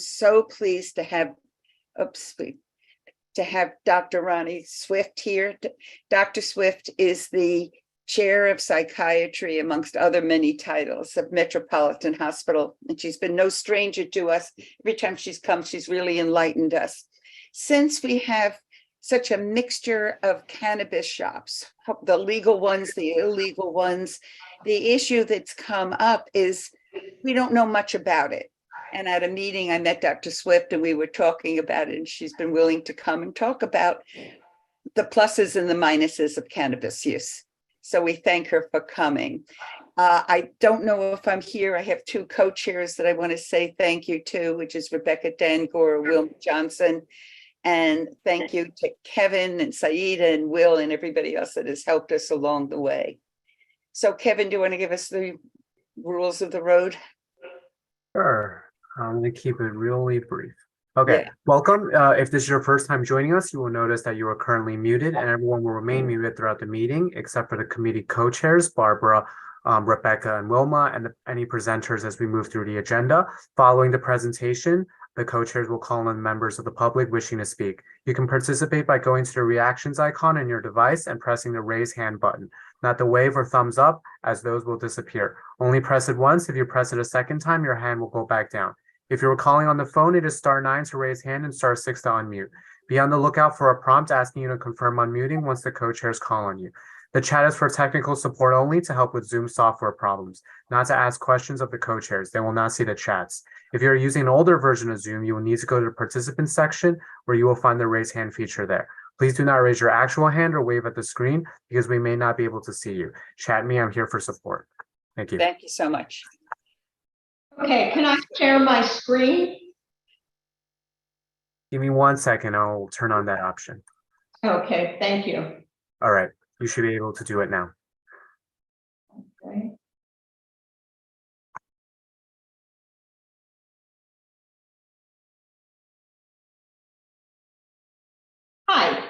so pleased to have, Dr. Ronnie Swift here. Dr. Swift is the chair of psychiatry, amongst other many titles, of Metropolitan Hospital. And she's been no stranger to us. Every time she's come, she's really enlightened us. Since we have such a mixture of cannabis shops, the legal ones, the illegal ones, the issue that's come up is we don't know much about it. And at a meeting, I met Dr. Swift and we were talking about it, and she's been willing to come and talk about the pluses and the minuses of cannabis use. So we thank her for coming. I don't know if I'm here. I have two co-chairs that I want to say thank you to, which is Rebecca Dangor, Will Johnson. And thank you to Kevin and Saida and Will and everybody else that has helped us along the way. So Kevin, do you want to give us the rules of the road? Sure. I'm going to keep it really brief. Okay, Yeah. Welcome. If this is your first time joining us, you will notice that you are currently muted, and everyone will remain muted throughout the meeting, except for the committee co-chairs, Barbara, Rebecca, and Wilma, and any presenters as we move through the agenda. Following the presentation, the co-chairs will call on members of the public wishing to speak. You can participate by going to the reactions icon on your device and pressing the raise hand button, not the wave or thumbs up, as those will disappear. Only press it once. If you press it a second time, your hand will go back down. If you're calling on the phone, it is *9 to raise hand and *6 to unmute. Be on the lookout for a prompt asking you to confirm unmuting once the co-chairs call on you. The chat is for technical support only, to help with Zoom software problems, not to ask questions of the co-chairs. They will not see the chats. If you're using an older version of Zoom, you will need to go to the participants section where you will find the raise hand feature there. Please do not raise your actual hand or wave at the screen because we may not be able to see you. Chat me, I'm here for support. Thank you. Thank you so much. Okay, can I share my screen? Give me 1 second, I'll turn on that option. Okay, thank you. All right, you should be able to do it now. Okay. Hi,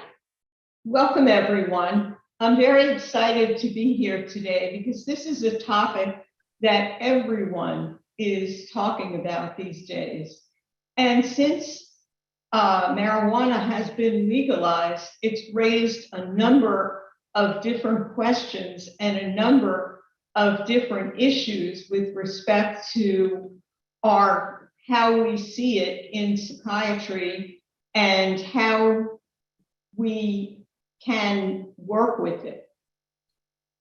welcome everyone. I'm very excited to be here today because this is a topic that everyone is talking about these days. And since marijuana has been legalized, it's raised a number of different questions and a number of different issues with respect to how we see it in psychiatry and how we can work with it.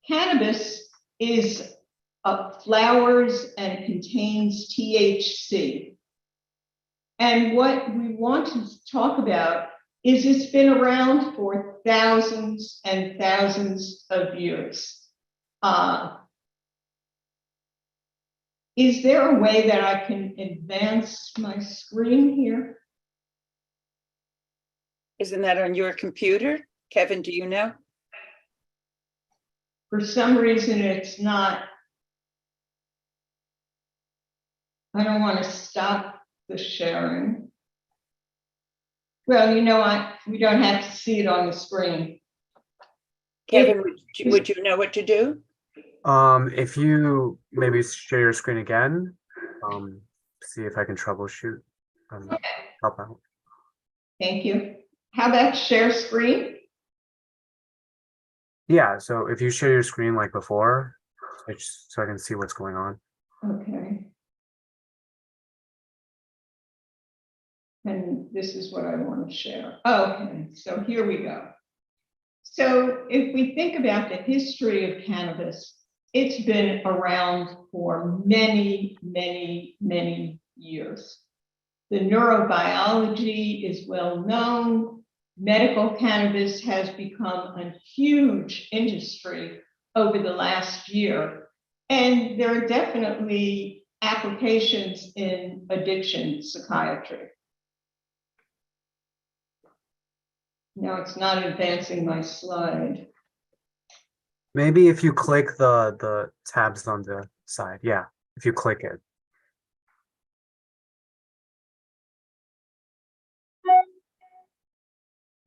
Cannabis is flowers and contains THC. And what we want to talk about is it's been around for thousands and thousands of years. Is there a way that I can advance my screen here? Isn't that on your computer? Kevin, do you know? For some reason, it's not. I don't want to stop the sharing. Well, you know what? We don't have to see it on the screen. Kevin, would you know what to do? If you maybe share your screen again, see if I can troubleshoot. Okay. Help out. Thank you. How about share screen? Yeah, so if you share your screen like before, so I can see what's going on. Okay. And this is what I want to share. Okay, so here we go. So if we think about the history of cannabis, it's been around for many, many, many years. The neurobiology is well known. Medical cannabis has become a huge industry over the last year. And there are definitely applications in addiction psychiatry. Now it's not advancing my slide. Maybe if you click the tabs on the side, yeah, if you click it.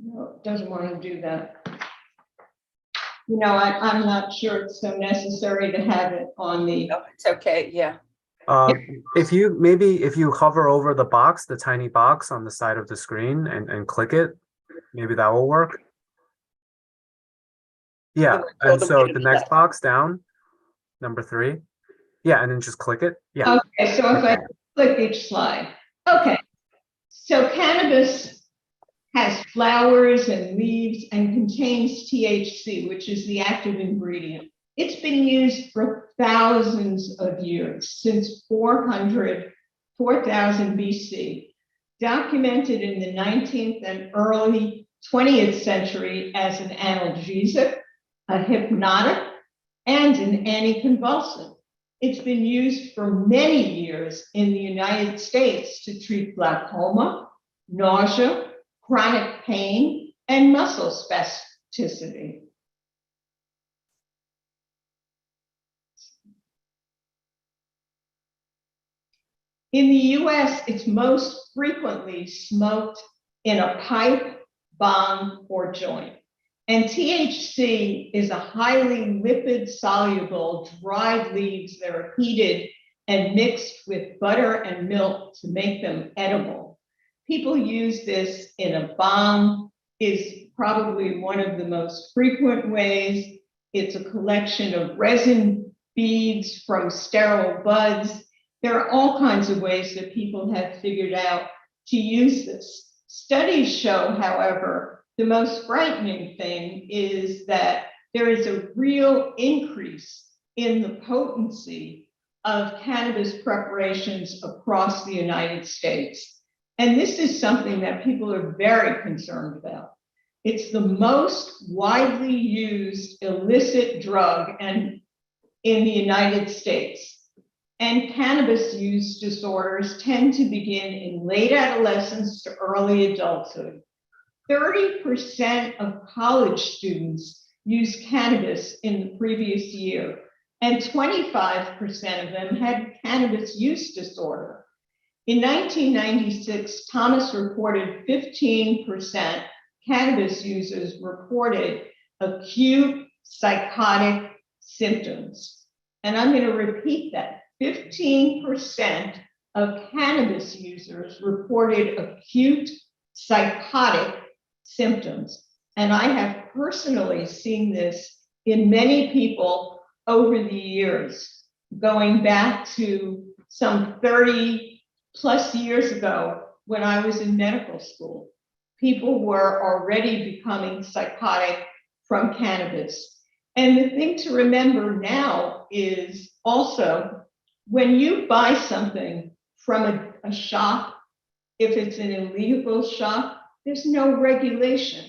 No, it doesn't want to do that. You know, I'm not sure it's so necessary to have it on the. No, it's okay. Yeah. If you hover over the box, the tiny box on the side of the screen and click it, maybe that will work. Yeah, All and the so way the next left. box down, number 3. Yeah, and then just click it. Yeah. Okay, so if I click each slide. Okay, so cannabis has flowers and leaves and contains THC, which is the active ingredient. It's been used for thousands of years, since 4000 BC, documented in the 19th and early 20th century as an analgesic, a hypnotic, and an anticonvulsant. It's been used for many years in the United States to treat glaucoma, nausea, chronic pain, and muscle spasticity. In the US, it's most frequently smoked in a pipe, bong, or joint. And THC is a highly lipid-soluble dried leaves that are heated and mixed with butter and milk to make them edible. People use this in a bong, is probably one of the most frequent ways. It's a collection of resin beads from sterile buds. There are all kinds of ways that people have figured out to use this. Studies show, however, the most frightening thing is that there is a real increase in the potency of cannabis preparations across the United States. And this is something that people are very concerned about. It's the most widely used illicit drug in the United States. And cannabis use disorders tend to begin in late adolescence to early adulthood. 30% of college students used cannabis in the previous year, and 25% of them had cannabis use disorder. In 1996, Thomas reported 15% cannabis users reported acute psychotic symptoms. And I'm going to repeat that. 15% of cannabis users reported acute psychotic symptoms. And I have personally seen this in many people over the years, going back to some 30 plus years ago when I was in medical school. People were already becoming psychotic from cannabis. And the thing to remember now is also, when you buy something from a shop, if it's an illegal shop, there's no regulation.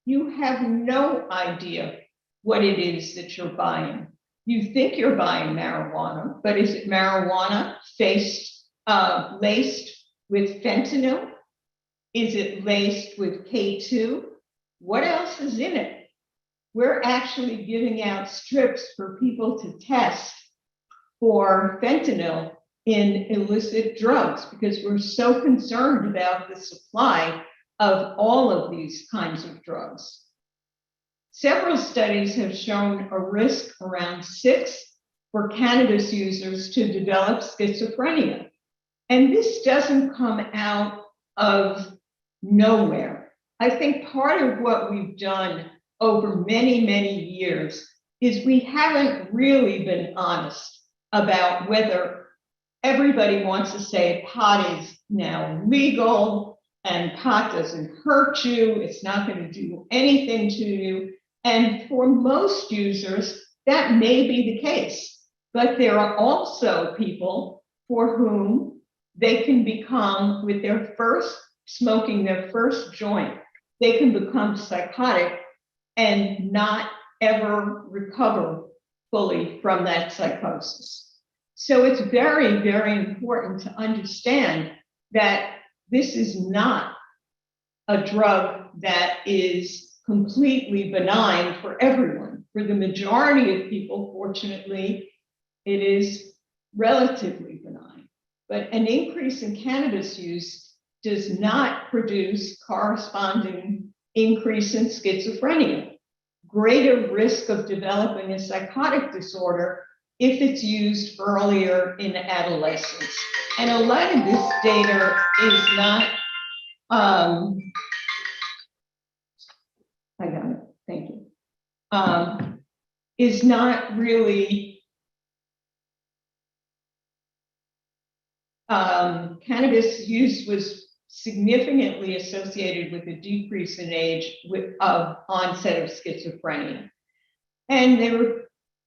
You have no idea what it is that you're buying. You think you're buying marijuana, but is it marijuana laced with fentanyl? Is it laced with K2? What else is in it? We're actually giving out strips for people to test for fentanyl in illicit drugs because we're so concerned about the supply of all of these kinds of drugs. Several studies have shown a risk around 6 for cannabis users to develop schizophrenia. And this doesn't come out of nowhere. I think part of what we've done over many, many years is we haven't really been honest about whether everybody wants to say pot is now legal and pot doesn't hurt you, it's not going to do anything to you. And for most users, that may be the case. But there are also people for whom they can become, with their smoking their first joint, they can become psychotic and not ever recover fully from that psychosis. So it's very, very important to understand that this is not a drug that is completely benign for everyone. For the majority of people, fortunately, it is relatively benign. But an increase in cannabis use does not produce corresponding increase in schizophrenia. Greater risk of developing a psychotic disorder if it's used earlier in adolescence. And a lot of this data is not, I got it, thank you, is not really cannabis use was significantly associated with a decrease in age of onset of schizophrenia. And they were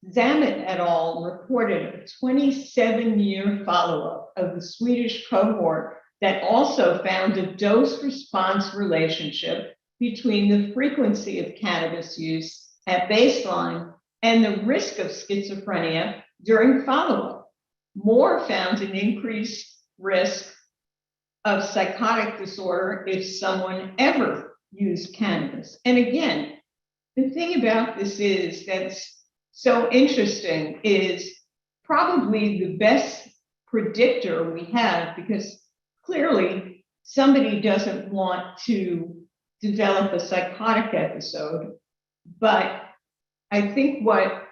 Zamet et al. Reported a 27-year follow-up of the Swedish cohort that also found a dose-response relationship between the frequency of cannabis use at baseline and the risk of schizophrenia during follow-up. Moore found an increased risk of psychotic disorder if someone ever used cannabis. And again, the thing about this is that's so interesting is probably the best predictor we have, because clearly somebody doesn't want to develop a psychotic episode. But I think what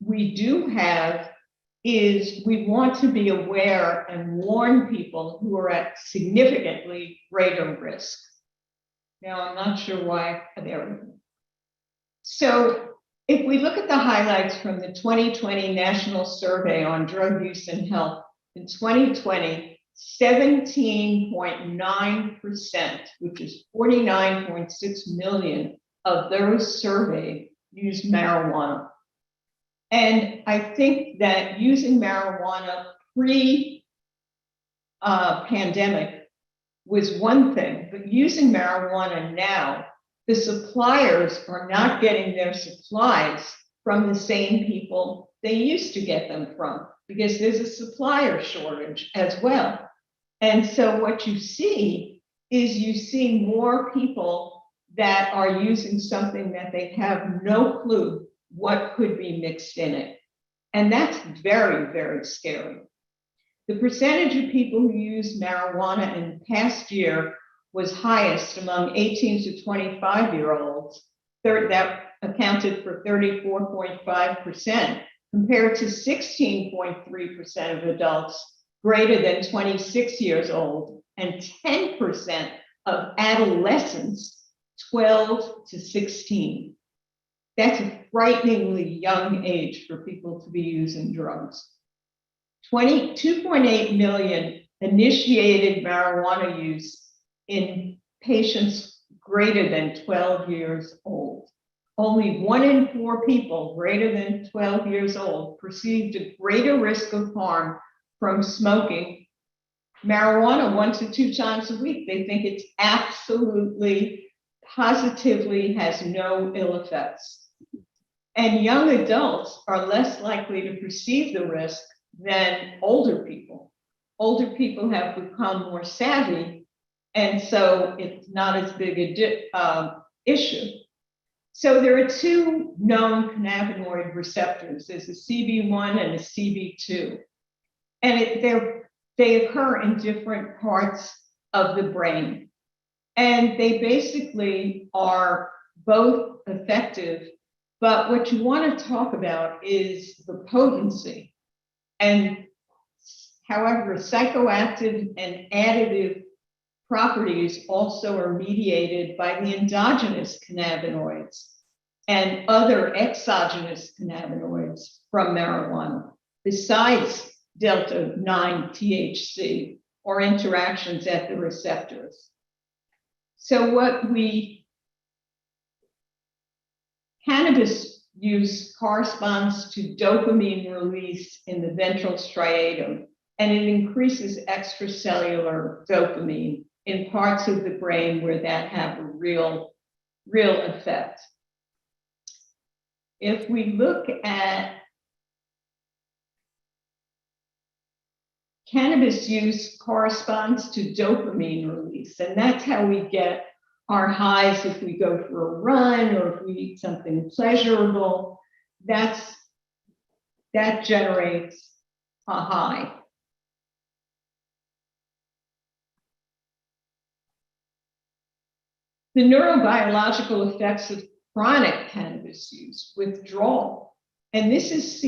we do have is we want to be aware and warn people who are at significantly greater risk. Now, I'm not sure why, there we go. So if we look at the highlights from the 2020 National Survey on Drug Use and Health, in 2020, 17.9%, which is 49.6 million of those surveyed, used marijuana. And I think that using marijuana pre-pandemic was one thing, but using marijuana now, the suppliers are not getting their supplies from the same people they used to get them from, because there's a supplier shortage as well. And so what you see is you see more people that are using something that they have no clue what could be mixed in it. And that's very, very scary. The percentage of people who use marijuana in the past year was highest among 18 to 25-year-olds. That accounted for 34.5%, compared to 16.3% of adults greater than 26 years old, and 10% of adolescents 12 to 16. That's a frighteningly young age for people to be using drugs. 2.8 million initiated marijuana use in patients greater than 12 years old. Only 1 in 4 people greater than 12 years old perceived a greater risk of harm from smoking marijuana 1 to 2 times a week. They think it's absolutely, positively has no ill effects. And young adults are less likely to perceive the risk than older people. Older people have become more savvy, and so it's not as big a issue. So there are 2 known cannabinoid receptors. There's a CB1 and a CB2. And they occur in different parts of the brain. And they basically are both effective, but what you want to talk about is the potency. And however, psychoactive and additive properties also are mediated by the endogenous cannabinoids and other exogenous cannabinoids from marijuana, besides delta-9 THC or interactions at the receptors. So cannabis use corresponds to dopamine release in the ventral striatum, and it increases extracellular dopamine in parts of the brain where that have a real effect. If we look at cannabis use corresponds to dopamine release, and that's how we get our highs if we go for a run or if we eat something pleasurable. That generates a high. The neurobiological effects of chronic cannabis use, withdrawal, and this is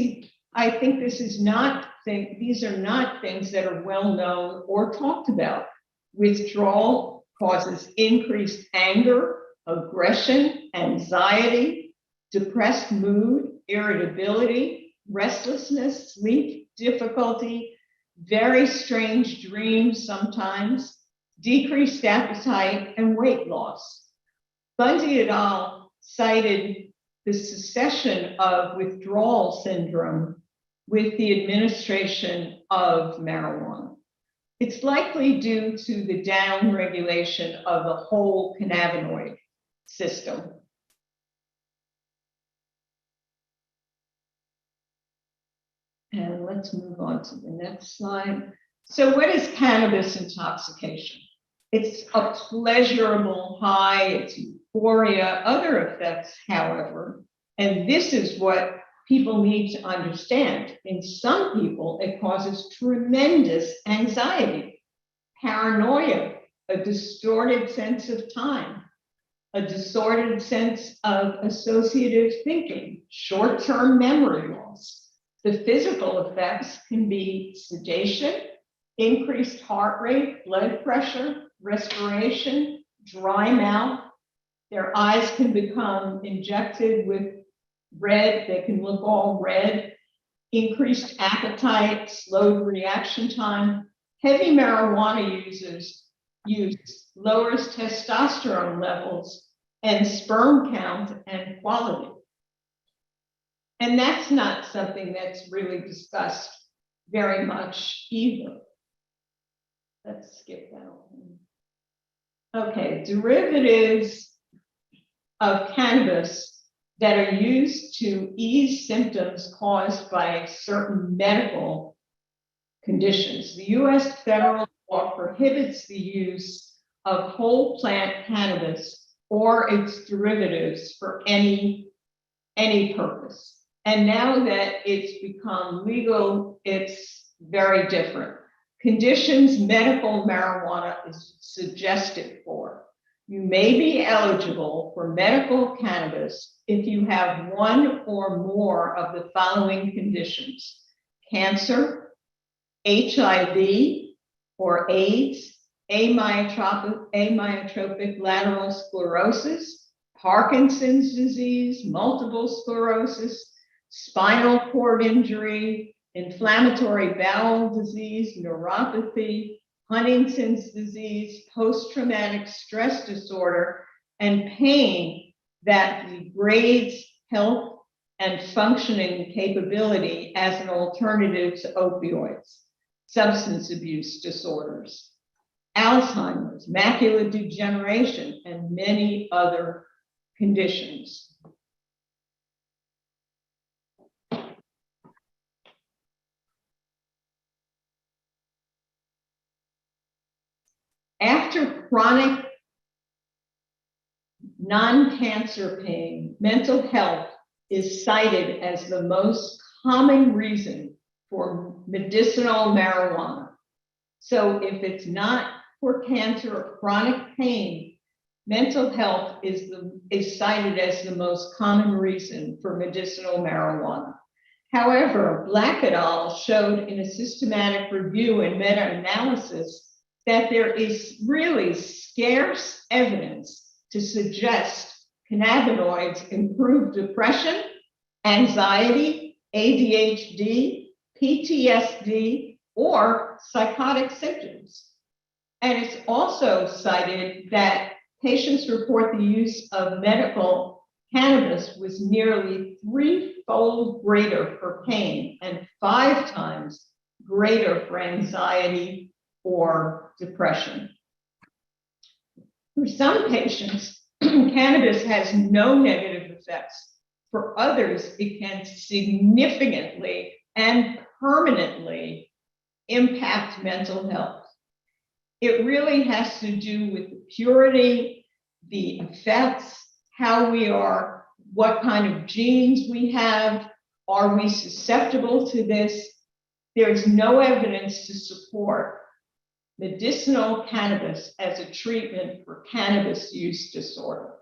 I think these are not things that are well known or talked about. Withdrawal causes increased anger, aggression, anxiety, depressed mood, irritability, restlessness, sleep difficulty, very strange dreams sometimes, decreased appetite, and weight loss. Bundy et al. Cited the succession of withdrawal syndrome with the administration of marijuana. It's likely due to the downregulation of the whole cannabinoid system. And let's move on to the next slide. So what is cannabis intoxication? It's a pleasurable high, it's euphoria, other effects, however, and this is what people need to understand. In some people, it causes tremendous anxiety, paranoia, a distorted sense of time, a distorted sense of associative thinking, short-term memory loss. The physical effects can be sedation, increased heart rate, blood pressure, respiration, dry mouth. Their eyes can become injected with red, they can look all red, increased appetite, slowed reaction time. Heavy marijuana use lowers testosterone levels and sperm count and quality. And that's not something that's really discussed very much either. Let's skip that one. Okay, derivatives of cannabis that are used to ease symptoms caused by certain medical conditions. The US federal law prohibits the use of whole plant cannabis or its derivatives for any purpose. And now that it's become legal, it's very different. Conditions medical marijuana is suggested for. You may be eligible for medical cannabis if you have one or more of the following conditions: cancer, HIV or AIDS, amyotrophic lateral sclerosis, Parkinson's disease, multiple sclerosis, spinal cord injury, inflammatory bowel disease, neuropathy, Huntington's disease, post-traumatic stress disorder, and pain that degrades health and functioning capability as an alternative to opioids, substance abuse disorders, Alzheimer's, macular degeneration, and many other conditions. After chronic non-cancer pain, mental health is cited as the most common reason for medicinal marijuana. So if it's not for cancer or chronic pain, mental health is cited as the most common reason for medicinal marijuana. However, Black et al. Showed in a systematic review and meta-analysis that there is really scarce evidence to suggest cannabinoids improve depression, anxiety, ADHD, PTSD, or psychotic symptoms. And it's also cited that patients report the use of medical cannabis was nearly 3-fold greater for pain and 5 times greater for anxiety or depression. For some patients, cannabis has no negative effects. For others, it can significantly and permanently impact mental health. It really has to do with the purity, the effects, how we are, what kind of genes we have, are we susceptible to this? There's no evidence to support medicinal cannabis as a treatment for cannabis use disorder.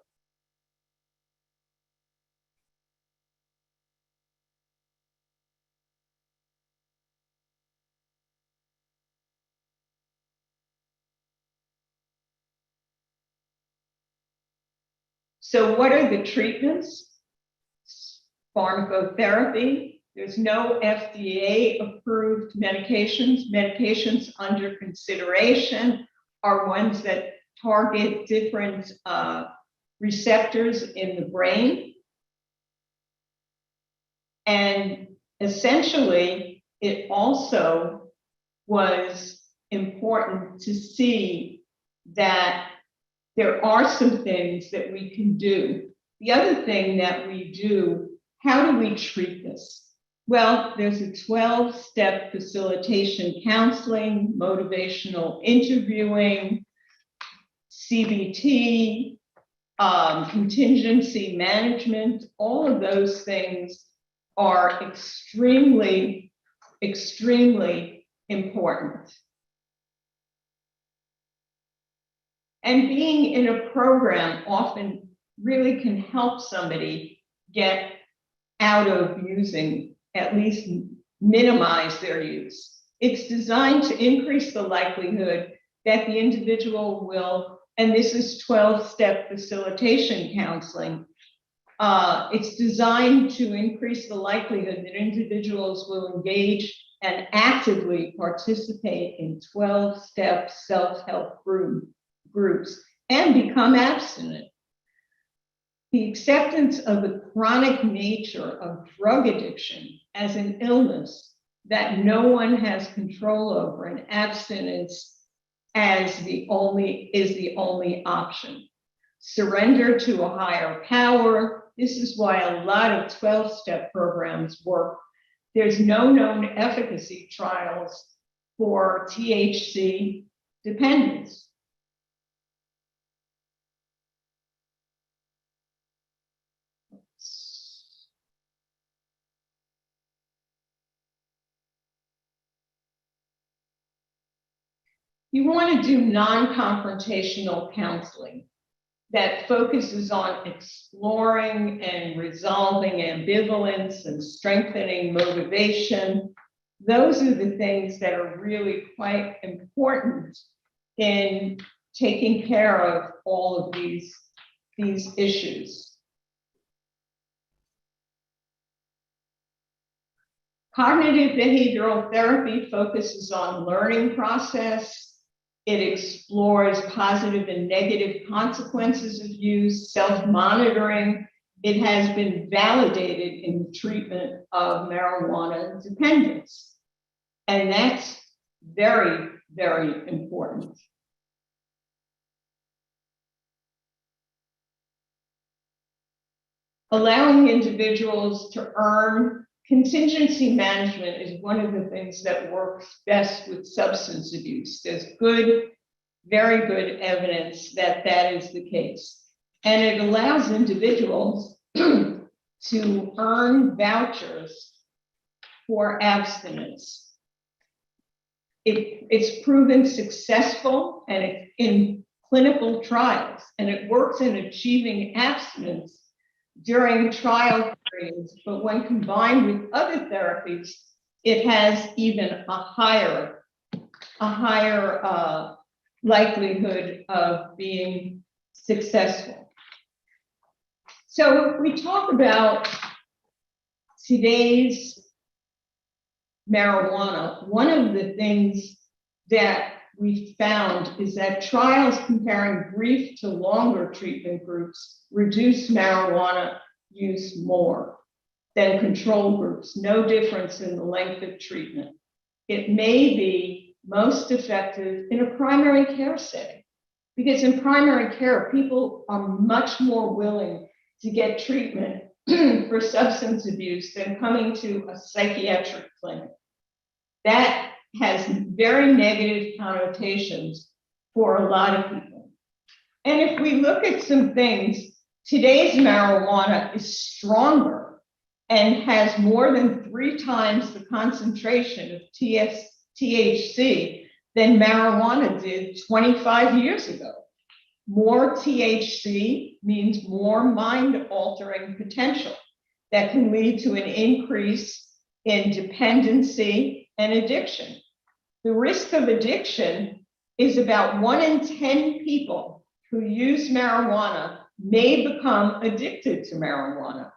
So what are the treatments? Pharmacotherapy. There's no FDA-approved medications. Medications under consideration are ones that target different receptors in the brain. And essentially, it also was important to see that there are some things that we can do. The other thing that we do, how do we treat this? Well, there's a 12-step facilitation counseling, motivational interviewing, CBT, contingency management. All of those things are extremely, extremely important. And being in a program often really can help somebody get out of using, at least minimize their use. It's designed to increase the likelihood that the individual will, and this is 12-step facilitation counseling, it's designed to increase the likelihood that individuals will engage and actively participate in 12-step self-help groups and become abstinent. The acceptance of the chronic nature of drug addiction as an illness that no one has control over, and abstinence is the only option. Surrender to a higher power. This is why a lot of 12-step programs work. There's no known efficacy trials for THC dependence. You want to do non-confrontational counseling that focuses on exploring and resolving ambivalence and strengthening motivation. Those are the things that are really quite important in taking care of all of these issues. Cognitive behavioral therapy focuses on learning process. It explores positive and negative consequences of use, self-monitoring. It has been validated in the treatment of marijuana dependence. And that's very, very important. Allowing individuals to earn contingency management is one of the things that works best with substance abuse. There's good, very good evidence that that is the case. And it allows individuals to earn vouchers for abstinence. It's proven successful and in clinical trials, and it works in achieving abstinence during trial periods, but when combined with other therapies, it has even a higher likelihood of being successful. So if we talk about today's marijuana, one of the things that we found is that trials comparing brief to longer treatment groups reduce marijuana use more than control groups, no difference in the length of treatment. It may be most effective in a primary care setting, because in primary care, people are much more willing to get treatment for substance abuse than coming to a psychiatric clinic. That has very negative connotations for a lot of people. And if we look at some things, today's marijuana is stronger and has more than 3 times the concentration of THC than marijuana did 25 years ago. More THC means more mind-altering potential that can lead to an increase in dependency and addiction. The risk of addiction is about 1 in 10 people who use marijuana may become addicted to marijuana,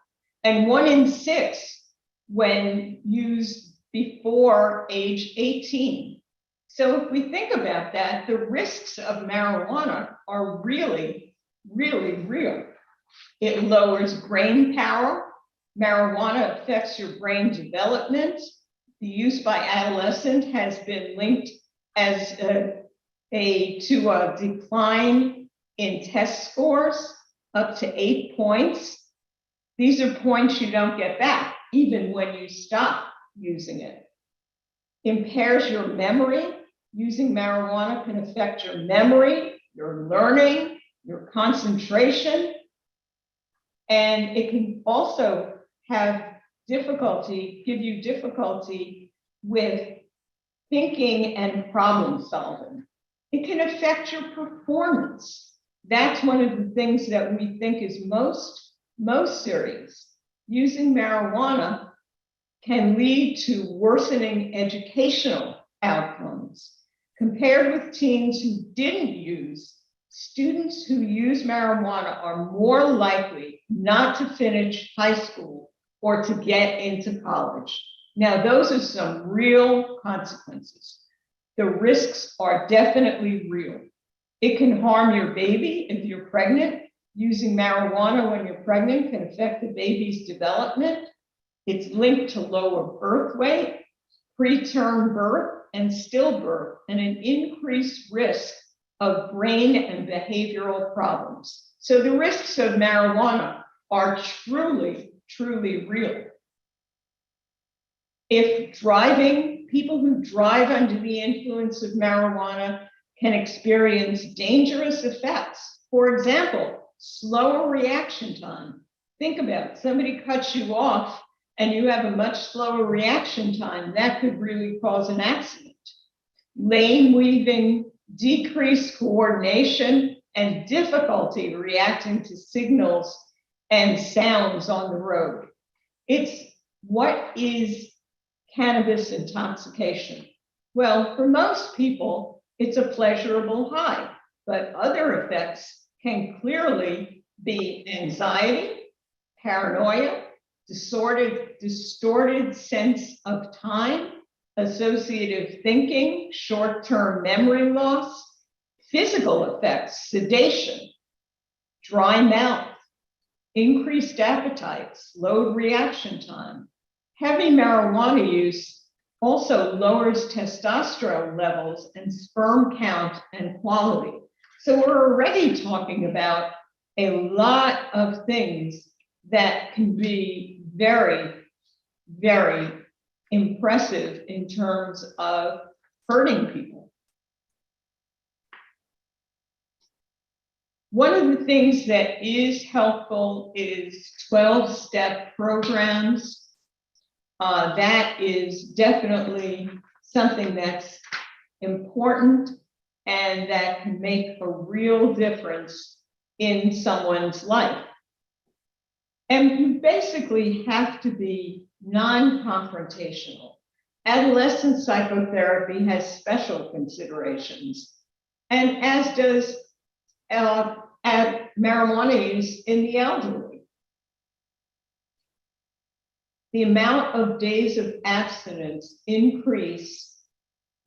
and 1 in 6 when used before age 18. So if we think about that, the risks of marijuana are really, really real. It lowers brain power. Marijuana affects your brain development. The use by adolescent has been linked as to a decline in test scores up to 8 points. These are points you don't get back, even when you stop using it. Impairs your memory. Using marijuana can affect your memory, your learning, your concentration, and it can also give you difficulty with thinking and problem solving. It can affect your performance. That's one of the things that we think is most serious. Using marijuana can lead to worsening educational outcomes. Compared with teens who didn't use, students who use marijuana are more likely not to finish high school or to get into college. Now, those are some real consequences. The risks are definitely real. It can harm your baby if you're pregnant. Using marijuana when you're pregnant can affect the baby's development. It's linked to lower birth weight, preterm birth, and stillbirth, and an increased risk of brain and behavioral problems. So the risks of marijuana are truly, truly real. If people who drive under the influence of marijuana can experience dangerous effects. For example, slower reaction time. Think about it. Somebody cuts you off and you have a much slower reaction time. That could really cause an accident. Lane weaving, decreased coordination, and difficulty reacting to signals and sounds on the road. What is cannabis intoxication? Well, for most people, it's a pleasurable high, but other effects can clearly be anxiety, paranoia, distorted sense of time, associative thinking, short-term memory loss, physical effects, sedation, dry mouth, increased appetite, slowed reaction time. Heavy marijuana use also lowers testosterone levels and sperm count and quality. So we're already talking about a lot of things that can be very, very impressive in terms of hurting people. One of the things that is helpful is 12-step programs. That is definitely something that's important and that can make a real difference in someone's life. And you basically have to be non-confrontational. Adolescent psychotherapy has special considerations, and as does marijuana use in the elderly. The amount of days of abstinence increase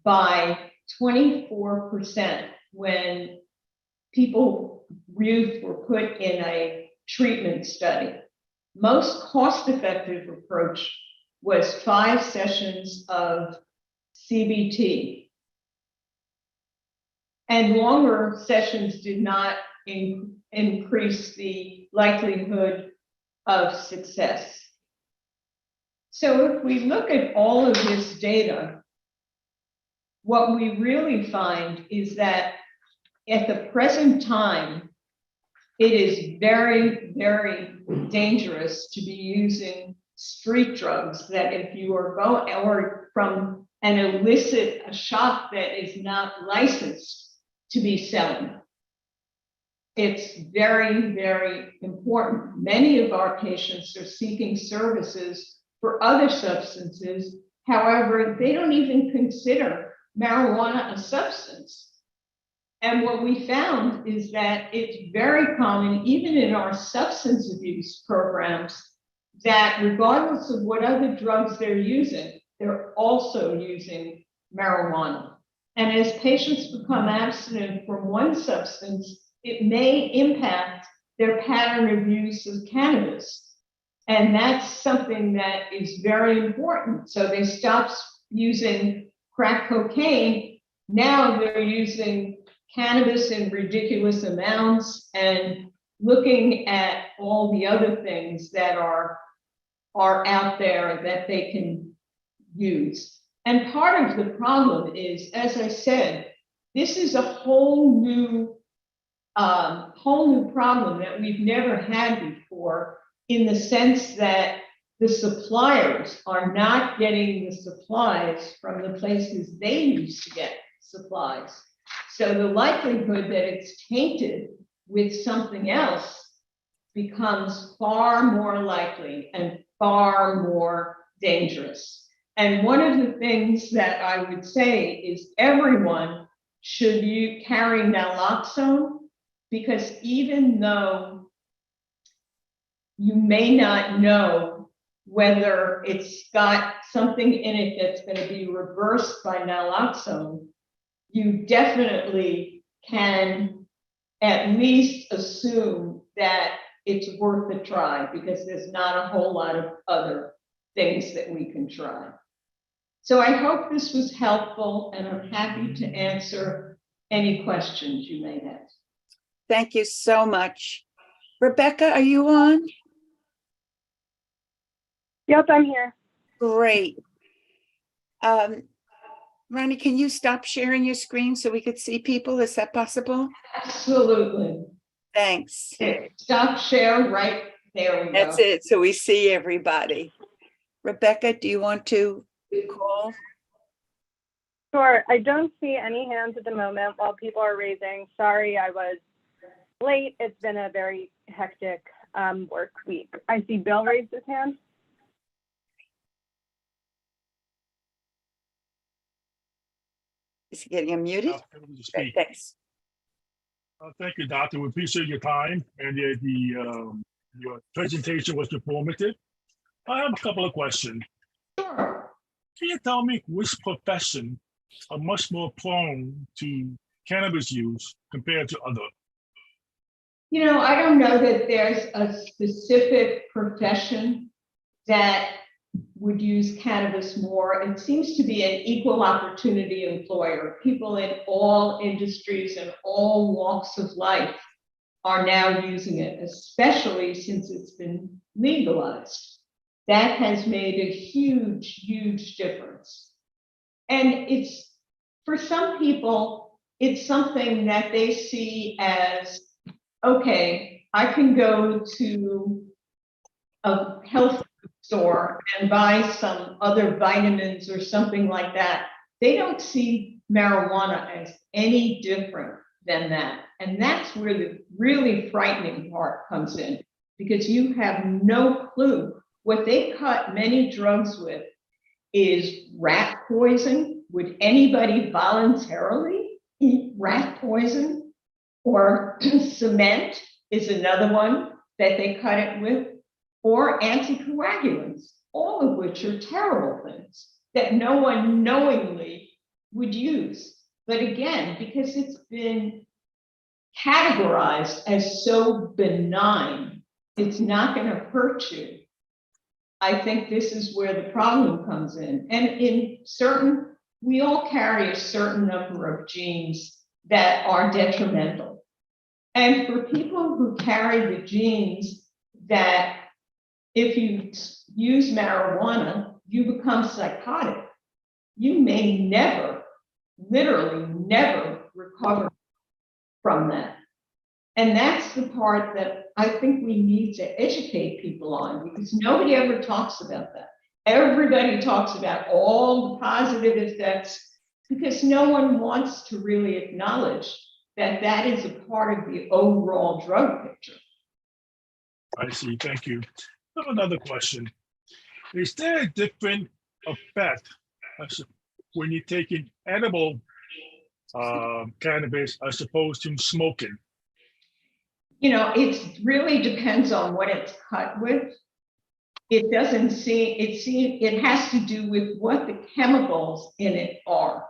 by 24% when youth were put in a treatment study. Most cost-effective approach was 5 sessions of CBT. And longer sessions did not increase the likelihood of success. So if we look at all of this data, what we really find is that at the present time, it is very, very dangerous to be using street drugs that if you are going or from an illicit shop that is not licensed to be selling. It's very, very important. Many of our patients are seeking services for other substances. However, they don't even consider marijuana a substance. And what we found is that it's very common, even in our substance abuse programs, that regardless of what other drugs they're using, they're also using marijuana. And as patients become abstinent from one substance, it may impact their pattern of use of cannabis. And that's something that is very important. So they stop using crack cocaine. Now they're using cannabis in ridiculous amounts and looking at all the other things that are out there that they can use. And part of the problem is, as I said, this is a whole new problem that we've never had before, in the sense that the suppliers are not getting the supplies from the places they used to get supplies. So the likelihood that it's tainted with something else becomes far more likely and far more dangerous. And one of the things that I would say is everyone should carry naloxone, because even though you may not know whether it's got something in it that's going to be reversed by naloxone, you definitely can at least assume that it's worth a try, because there's not a whole lot of other things that we can try. So I hope this was helpful, and I'm happy to answer any questions you may have. Thank you so much. Rebecca, are you on? Yep, I'm here. Great. Ronnie, can you stop sharing your screen so we could see people? Is that possible? Absolutely. Thanks. Stop share right there. We That's go. it. So we see everybody. Rebecca, do you want to call? Sure. I don't see any hands at the moment while people are raising. Sorry, I was late. It's been a very hectic work week. I see Bill raised his hand. Is he getting unmuted? Able to Okay, speak. thanks. Thank you, Doctor. We appreciate your time, and your presentation was informative. I have a couple of questions. Sure. Can you tell me which profession are much more prone to cannabis use compared to other? You know, I don't know that there's a specific profession that would use cannabis more. It seems to be an equal opportunity employer. People in all industries and all walks of life are now using it, especially since it's been legalized. That has made a huge, huge difference. And it's, for some people, it's something that they see as, okay, I can go to a health store and buy some other vitamins or something like that. They don't see marijuana as any different than that. And that's where the really frightening part comes in, because you have no clue. What they cut many drugs with is rat poison. Would anybody voluntarily eat rat poison? Or cement is another one that they cut it with, or anticoagulants, all of which are terrible things that no one knowingly would use. But again, because it's been categorized as so benign, it's not going to hurt you. I think this is where the problem comes in. And we all carry a certain number of genes that are detrimental. And for people who carry the genes that if you use marijuana, you become psychotic, you may never, literally never recover from that. And that's the part that I think we need to educate people on, because nobody ever talks about that. Everybody talks about all the positive effects, because no one wants to really acknowledge that that is a part of the overall drug picture. I see. Thank you. I have another question. Is there a different effect when you're taking edible cannabis as opposed to smoking? It really depends on what it's cut with. It doesn't seem, it has to do with what the chemicals in it are.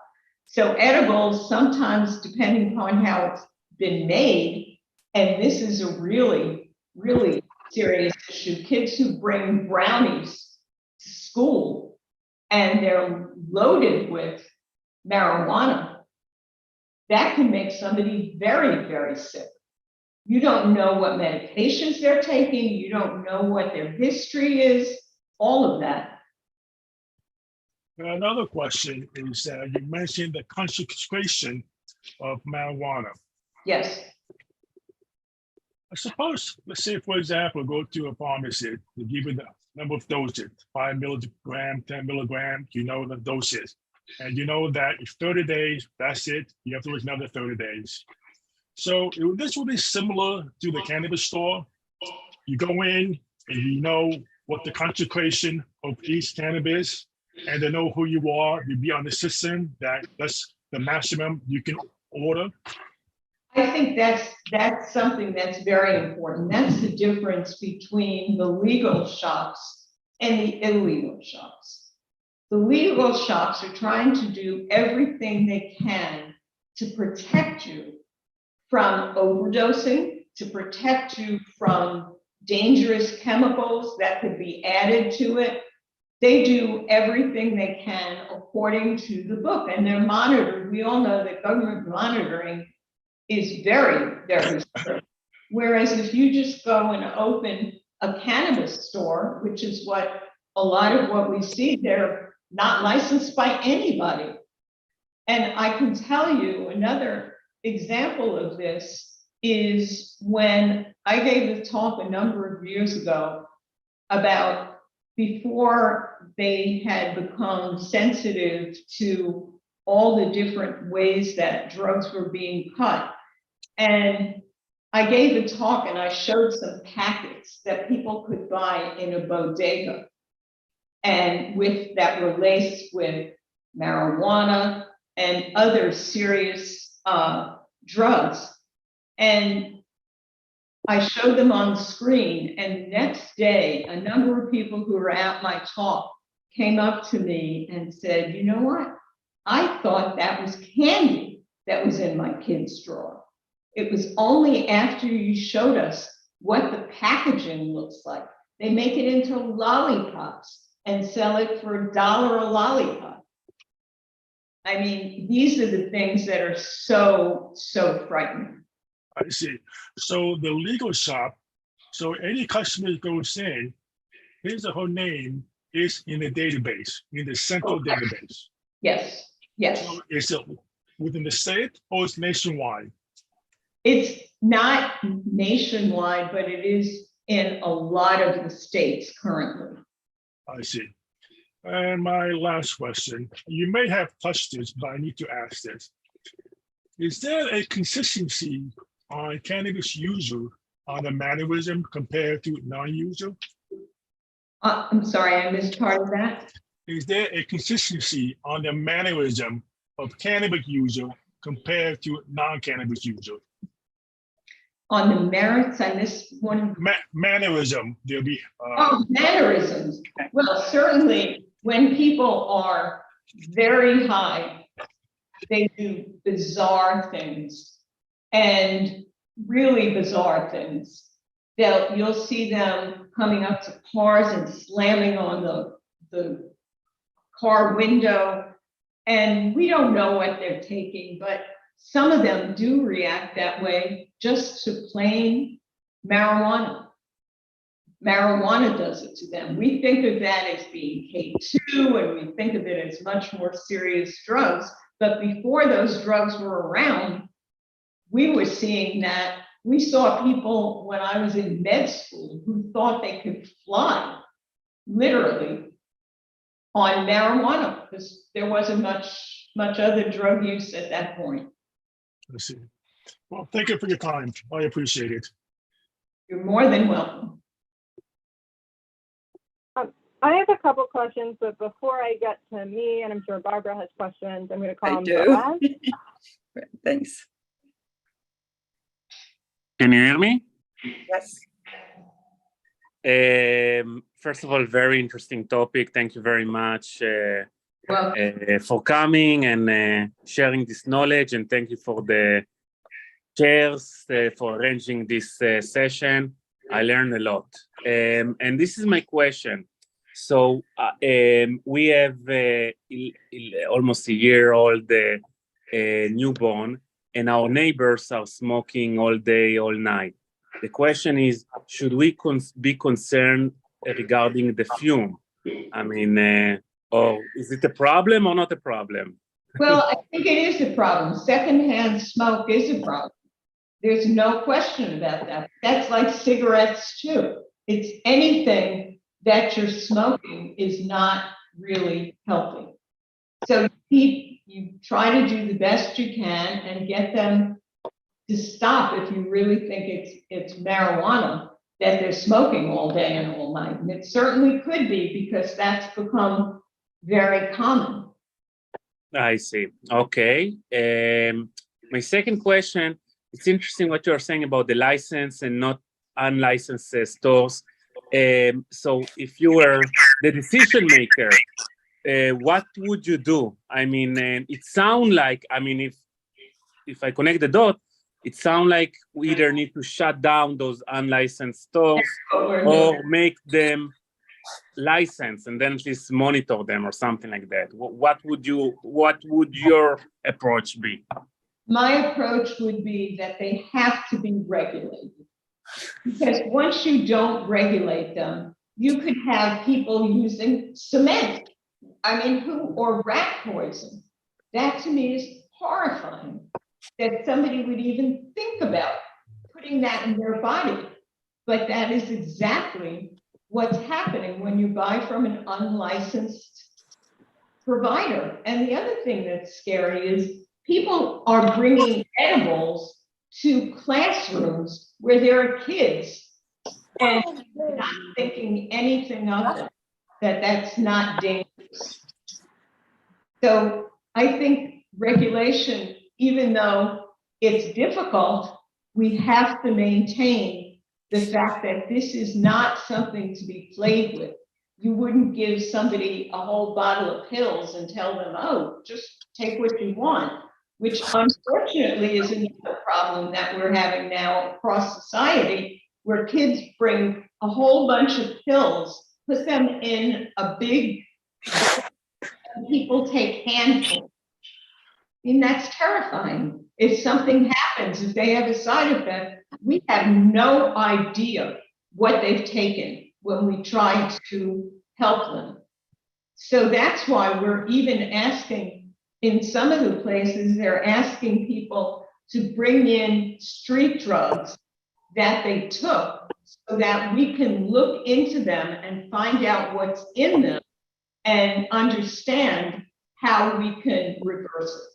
So edibles, sometimes depending upon how it's been made, and this is a really, really serious issue. Kids who bring brownies to school and they're loaded with marijuana, that can make somebody very, very sick. You don't know what medications they're taking. You don't know what their history is, all of that. Another question is that you mentioned the concentration of marijuana. Yes, I suppose, let's say, for example, go to a pharmacy, they give you the number of doses, 5 milligram, 10 milligram, you know the doses. And you know that if 30 days, that's it, you have to wait another 30 days. So this will be similar to the cannabis store. You go in and you know what the concentration of each cannabis, and they know who you are. You be on the system that's the maximum you can order. I think that's something that's very important. That's the difference between the legal shops and the illegal shops. The legal shops are trying to do everything they can to protect you from overdosing, to protect you from dangerous chemicals that could be added to it. They do everything they can according to the book, and they're monitored. We all know that government monitoring is very, very strict. Whereas if you just go and open a cannabis store, which is what a lot of what we see, they're not licensed by anybody. And I can tell you another example of this is when I gave a talk a number of years ago about before they had become sensitive to all the different ways that drugs were being cut. And I gave a talk and I showed some packets that people could buy in a bodega and that were laced with marijuana and other serious drugs. And I showed them on the screen, and the next day, a number of people who were at my talk came up to me and said, you know what? I thought that was candy that was in my kid's drawer. It was only after you showed us what the packaging looks like. They make it into lollipops and sell it for $1 a lollipop. I mean, these are the things that are so, so frightening. I see. So the legal shop, so any customer goes in, his or her name is in the database, in the central database. Yes, yes. So is it within the state or it's nationwide? It's not nationwide, but it is in a lot of the states currently. I see. And my last question, you may have touched this, but I need to ask this. Is there a consistency on cannabis user on the mannerism compared to non-user? I'm sorry, I missed part of that. Is there a consistency on the mannerism of cannabis user compared to non-cannabis user? On the merits, I missed one. Mannerism, there'll be. Mannerisms. Well, certainly when people are very high, they do bizarre things, and really bizarre things. You'll see them coming up to cars and slamming on the car window, and we don't know what they're taking, but some of them do react that way just to plain marijuana. Marijuana does it to them. We think of that as being K2, and we think of it as much more serious drugs. But before those drugs were around, we were seeing that. We saw people when I was in med school who thought they could fly, literally, on marijuana, because there wasn't much other drug use at that point. I see. Well, thank you for your time. I appreciate it. You're more than welcome. I have a couple questions, but before I get to me, and I'm sure Barbara has questions, I'm going to call I them do. Boaz. Thanks. Can you hear me? Yes. First of all, very interesting topic. Thank you very much Well, for coming and sharing this knowledge, and thank you for the chairs for arranging this session. I learned a lot. And this is my question. So we have almost a year-old newborn, and our neighbors are smoking all day, all night. The question is, should we be concerned regarding the fume? I mean, or is it a problem or not a problem? well, I think it is a problem. Secondhand smoke is a problem. There's no question about that. That's like cigarettes too. It's anything that you're smoking is not really healthy. So you try to do the best you can and get them to stop if you really think it's marijuana that they're smoking all day and all night. And it certainly could be, because that's become very common. I see. Okay. My second question, it's interesting what you're saying about the license and not unlicensed stores. So if you were the decision maker, what would you do? I mean, it sounds like, I mean, if I connect the dot, it sounds like we either need to shut down those unlicensed stores or make them licensed and then at least monitor them or something like that. What would your approach be? My approach would be that they have to be regulated. Because once you don't regulate them, you could have people using cement. I mean, or rat poison. That to me is horrifying, that somebody would even think about putting that in their body. But that is exactly what's happening when you buy from an unlicensed provider. And the other thing that's scary is people are bringing edibles to classrooms where there are kids and not thinking anything of it, that's not dangerous. So I think regulation, even though it's difficult, we have to maintain the fact that this is not something to be played with. You wouldn't give somebody a whole bottle of pills and tell them, oh, just take what you want, which unfortunately is another problem that we're having now across society, where kids bring a whole bunch of pills, put them in a big, and people take handfuls. I mean, that's terrifying. If something happens, if they have a side effect, we have no idea what they've taken when we try to help them. So that's why we're even asking, in some of the places, they're asking people to bring in street drugs that they took so that we can look into them and find out what's in them and understand how we can reverse it.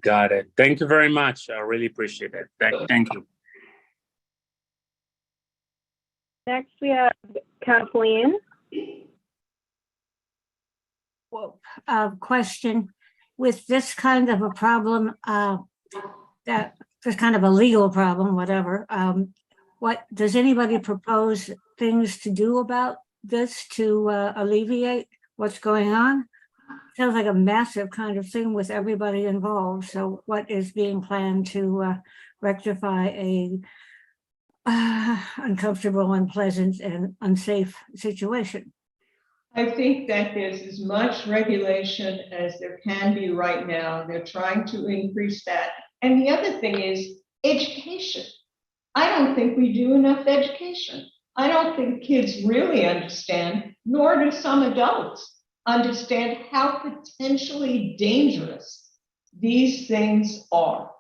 Got it. Thank you very much. I really appreciate it. Thank you. Next, we have Kathleen. Well, question with this kind of a problem, that this kind of a legal problem, whatever. What does anybody propose things to do about this to alleviate what's going on? Sounds like a massive kind of thing with everybody involved. So what is being planned to rectify a uncomfortable, unpleasant, and unsafe situation? I think that there's as much regulation as there can be right now. They're trying to increase that. And the other thing is education. I don't think we do enough education. I don't think kids really understand, nor do some adults understand how potentially dangerous these things are.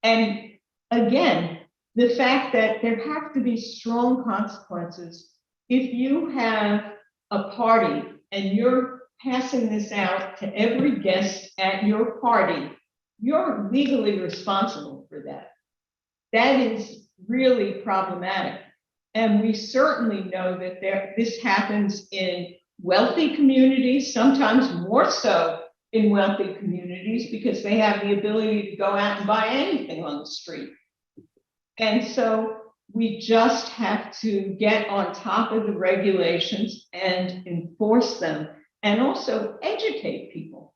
And again, the fact that there have to be strong consequences. If you have a party and you're passing this out to every guest at your party, you're legally responsible for that. That is really problematic. And we certainly know that this happens in wealthy communities, sometimes more so in wealthy communities because they have the ability to go out and buy anything on the street. And so we just have to get on top of the regulations and enforce them and also educate people.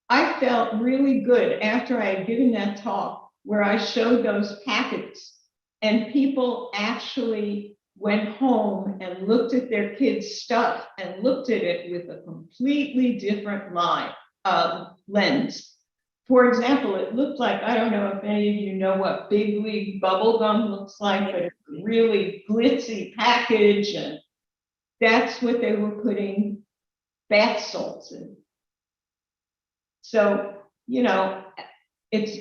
I felt really good after I had given that talk where I showed those packets and people actually went home and looked at their kids' stuff and looked at it with a completely different lens. For example, it looked like, I don't know if any of you know what Big League bubble gum looks like, but it's a really glitzy package, and that's what they were putting bath salts in. So, you know, it's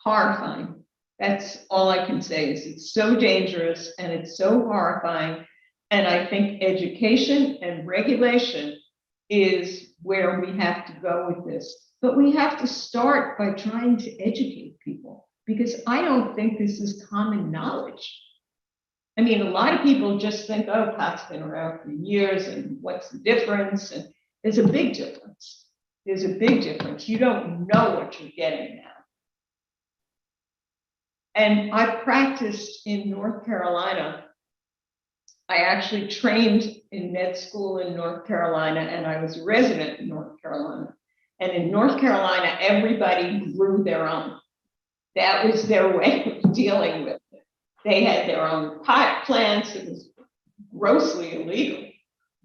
horrifying. That's all I can say is it's so dangerous and it's so horrifying. And I think education and regulation is where we have to go with this. But we have to start by trying to educate people, because I don't think this is common knowledge. I mean, a lot of people just think, oh, pot's been around for years and what's the difference? And there's a big difference. There's a big difference. You don't know what you're getting now. And I practiced in North Carolina. I actually trained in med school in North Carolina, and I was a resident in North Carolina. And in North Carolina, everybody grew their own. That was their way of dealing with it. They had their own pot plants. It was grossly illegal.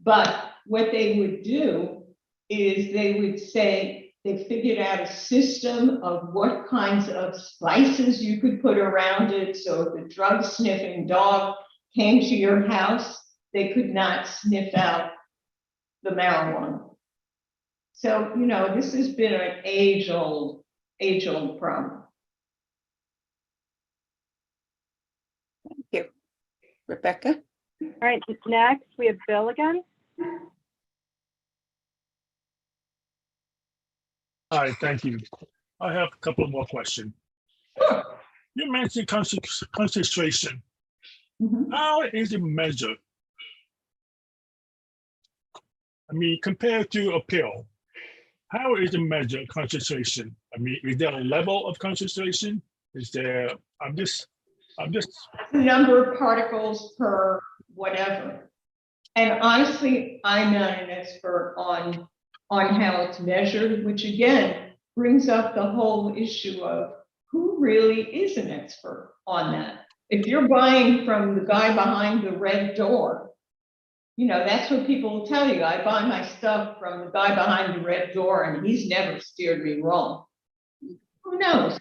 But what they would do is they would say they figured out a system of what kinds of spices you could put around it. So if a drug sniffing dog came to your house, they could not sniff out the marijuana. So, you know, this has been an age-old problem. Thank you. Rebecca? All right, next we have Bill again. Hi, thank you. I have a couple more questions. You mentioned concentration. How is it measured? I mean, compared to a pill, how is it measured concentration? I mean, is there a level of concentration? Is there, I'm just. Number of particles per whatever. And honestly, I'm not an expert on how it's measured, which again brings up the whole issue of who really is an expert on that. If you're buying from the guy behind the red door, you know, that's what people will tell you. I buy my stuff from the guy behind the red door and he's never steered me wrong. Who knows?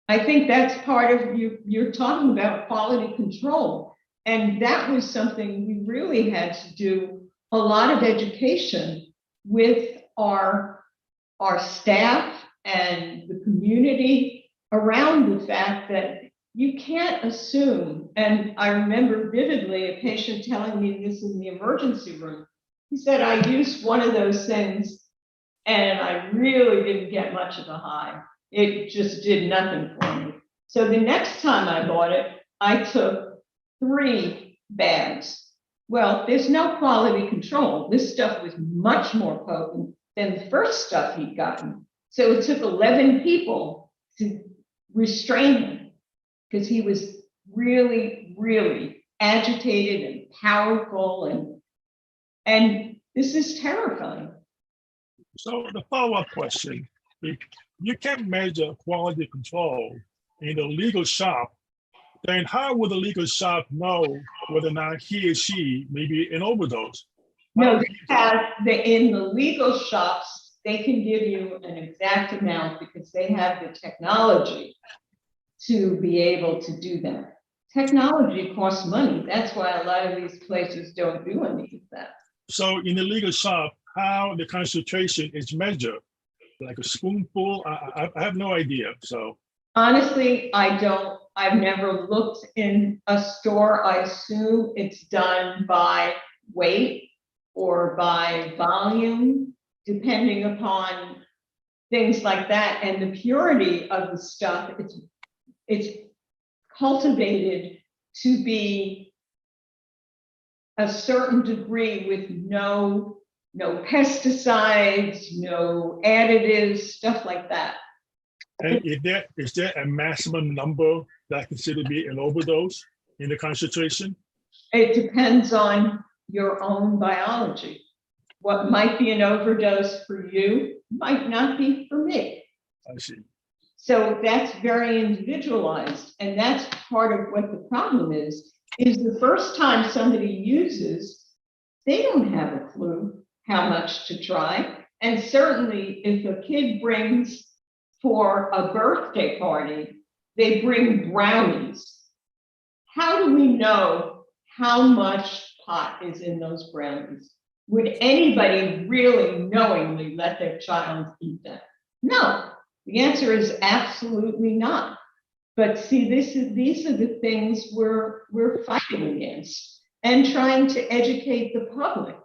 I think that's part of you're talking about quality control. And that was something we really had to do a lot of education with our staff and the community around the fact that you can't assume. And I remember vividly a patient telling me this in the emergency room. He said, I used one of those things and I really didn't get much of a high. It just did nothing for me. So the next time I bought it, I took 3 bags. Well, there's no quality control. This stuff was much more potent than the first stuff he'd gotten. So it took 11 people to restrain him because he was really, really agitated and powerful. And this is terrifying. So the follow-up question, if you can't measure quality control in a legal shop, then how would the legal shop know whether or not he or she may be an overdose? No, in the legal shops, they can give you an exact amount because they have the technology to be able to do that. Technology costs money. That's why a lot of these places don't do any of that. So in the legal shop, how the concentration is measured? Like a spoonful? I have no idea. So honestly, I've never looked in a store. I assume it's done by weight or by volume, depending upon things like that. And the purity of the stuff, it's cultivated to be a certain degree with no no pesticides, no additives, stuff like that. And is there a maximum number that considered to be an overdose in the concentration? It depends on your own biology. What might be an overdose for you might not be for me. I see. So that's very individualized. And that's part of what the problem is the first time somebody uses, they don't have a clue how much to try. And certainly if a kid brings for a birthday party, they bring brownies. How do we know how much pot is in those brownies? Would anybody really knowingly let their child eat them? No, the answer is absolutely not. But see, these are the things we're fighting against and trying to educate the public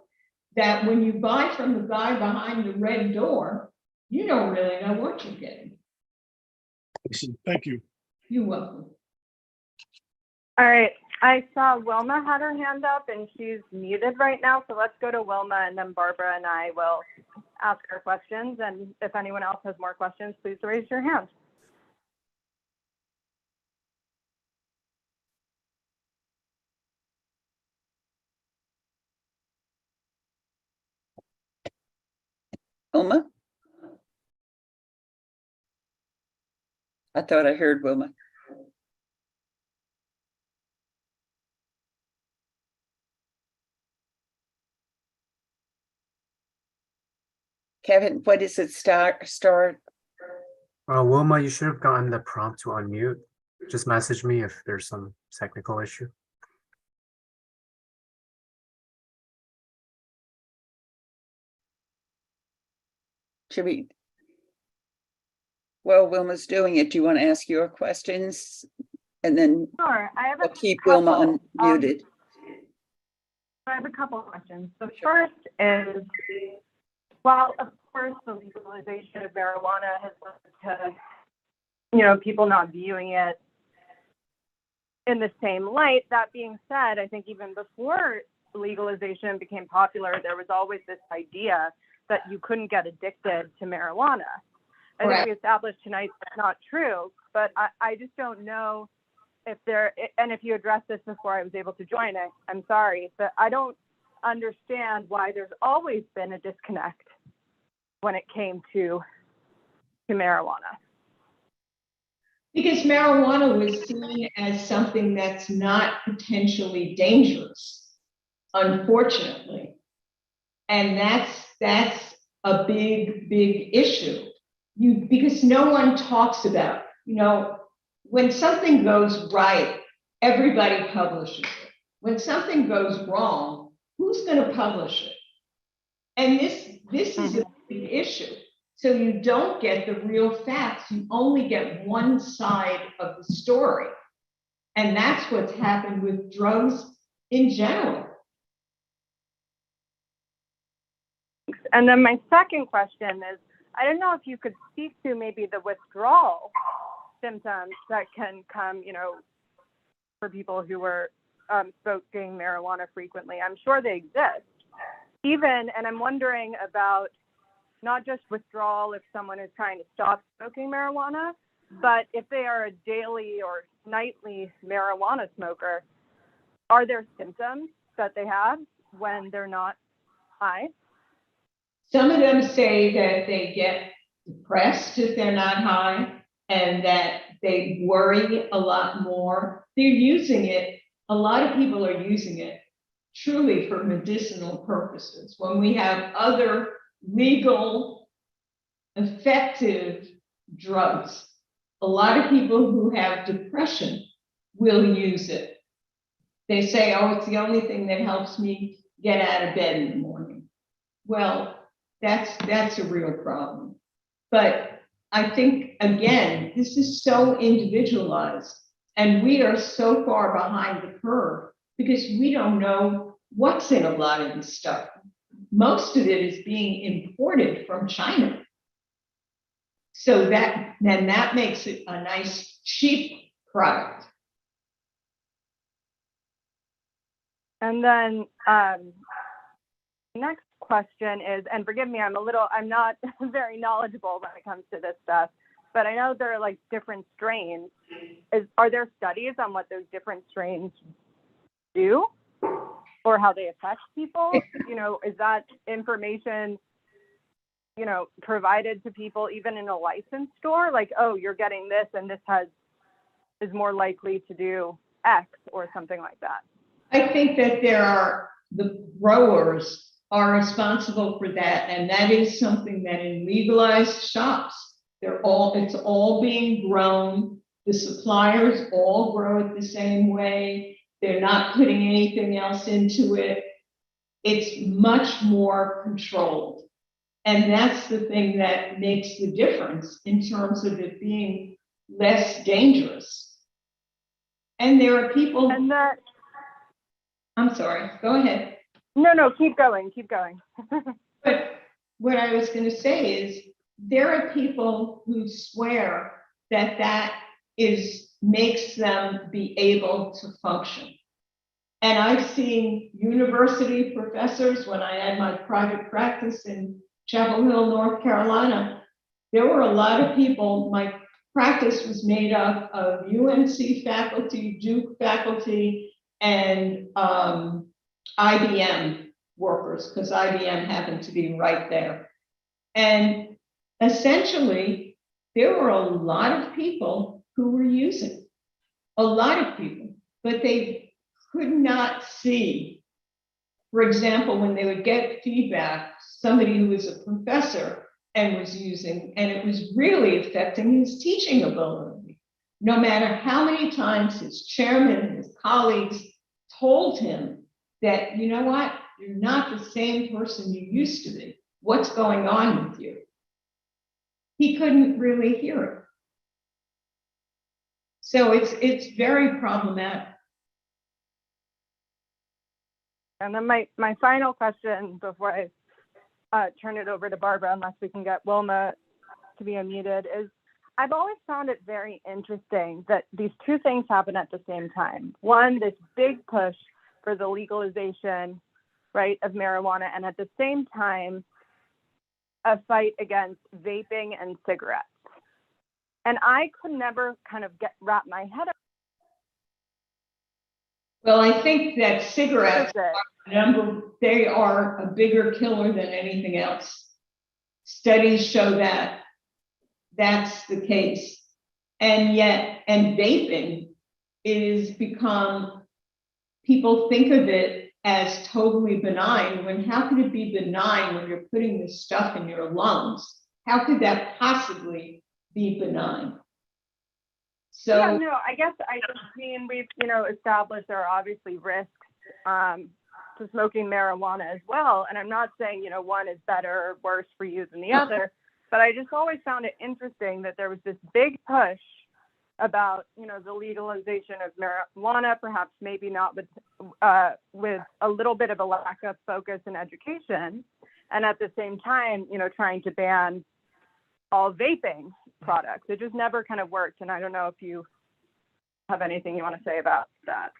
that when you buy from the guy behind the red door, you don't really know what you're getting. I see. Thank you. You're welcome. All right, I saw Wilma had her hand up and she's muted right now. So let's go to Wilma and then Barbara and I will ask her questions. And if anyone else has more questions, please raise your hand. Wilma? I thought I heard Wilma. Kevin, what is it? Star? Wilma, you should have gotten the prompt to unmute. Just message me if there's some technical issue. Should we? Well, Wilma's doing it. Do you want to ask your questions? And then Sure, I have we'll a keep Wilma couple, unmuted. I have a couple of questions. The first is, while of course the legalization of marijuana has led to, people not viewing it in the same light, that being said, I think even before legalization became popular, there was always this idea that you couldn't get addicted to marijuana. I think we established tonight that's not true, but I just don't know if and if you addressed this before I was able to join it, I'm sorry, but I don't understand why there's always been a disconnect when it came to marijuana. Because marijuana was seen as something that's not potentially dangerous, unfortunately. And that's a big issue. Because no one talks about, when something goes right, everybody publishes it. When something goes wrong, who's going to publish it? And this is a big issue. So you don't get the real facts. You only get one side of the story. And that's what's happened with drugs in general. And then my second question is, I don't know if you could speak to maybe the withdrawal symptoms that can come, for people who are smoking marijuana frequently. I'm sure they exist. And I'm wondering about not just withdrawal if someone is trying to stop smoking marijuana, but if they are a daily or nightly marijuana smoker, are there symptoms that they have when they're not high? Some of them say that they get depressed if they're not high and that they worry a lot more. They're using it. A lot of people are using it truly for medicinal purposes. When we have other legal, effective drugs, a lot of people who have depression will use it. They say, oh, it's the only thing that helps me get out of bed in the morning. Well, that's a real problem. But I think, again, this is so individualized and we are so far behind the curve because we don't know what's in a lot of this stuff. Most of it is being imported from China. So that makes it a nice, cheap product. And then next question is, and forgive me, I'm not very knowledgeable when it comes to this stuff, but I know there are like different strains. Are there studies on what those different strains do or how they affect people? You know, is that information, you know, provided to people even in a licensed store? Like, oh, you're getting this and this is more likely to do X or something like that. I think that the growers are responsible for that, and that is something that in legalized shops, it's all being grown. The suppliers all grow it the same way. They're not putting anything else into it. It's much more controlled. And that's the thing that makes the difference in terms of it being less dangerous. And there are people. And that. I'm sorry, go ahead. No, keep going. But what I was going to say is there are people who swear that makes them be able to function. And I've seen university professors when I had my private practice in Chapel Hill, North Carolina. There were a lot of people. My practice was made up of UNC faculty, Duke faculty, and IBM workers, because IBM happened to be right there. And essentially, there were a lot of people who were using, a lot of people, but they could not see. For example, when they would get feedback, somebody who was a professor and was using, and it was really affecting his teaching ability. No matter how many times his chairman, his colleagues told him that, you know what, you're not the same person you used to be. What's going on with you? He couldn't really hear it. So it's very problematic. And then my final question before I turn it over to Barbara, unless we can get Wilma to be unmuted, is I've always found it very interesting that these two things happen at the same time. One, this big push for the legalization, right, of marijuana, and at the same time, a fight against vaping and cigarettes. And I could never kind of wrap my head around. Well, I think that cigarettes they are a bigger killer than anything else. Studies show that that's the case. And vaping is become, people think of it as totally benign, when how could it be benign when you're putting this stuff in your lungs? How could that possibly be benign? So yeah, no, I guess we've established there are obviously risks to smoking marijuana as well, and I'm not saying one is better or worse for you than the other, but I just always found it interesting that there was this big push about the legalization of marijuana, perhaps maybe not with a little bit of a lack of focus and education, and at the same time trying to ban all vaping products. It just never kind of worked, and I don't know if you have anything you want to say about that.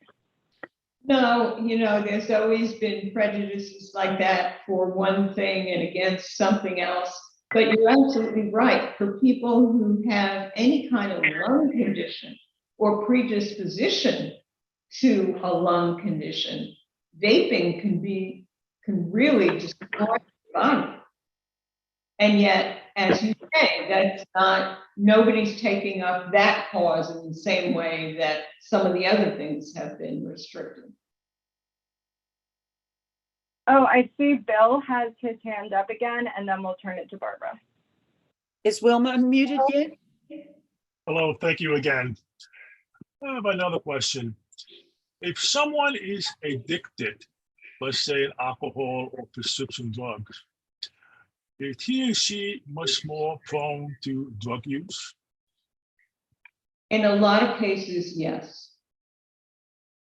No, there's always been prejudices like that for one thing and against something else. But you're absolutely right. For people who have any kind of lung condition or predisposition to a lung condition, vaping can really destroy the body. And yet, as you say, nobody's taking up that cause in the same way that some of the other things have been restricted. Oh, I see Bill has his hand up again, and then we'll turn it to Barbara. Is Wilma unmuted yet? Hello, thank you again. I have another question. If someone is addicted, let's say alcohol or prescription drugs, is he or she much more prone to drug use? In a lot of cases, yes.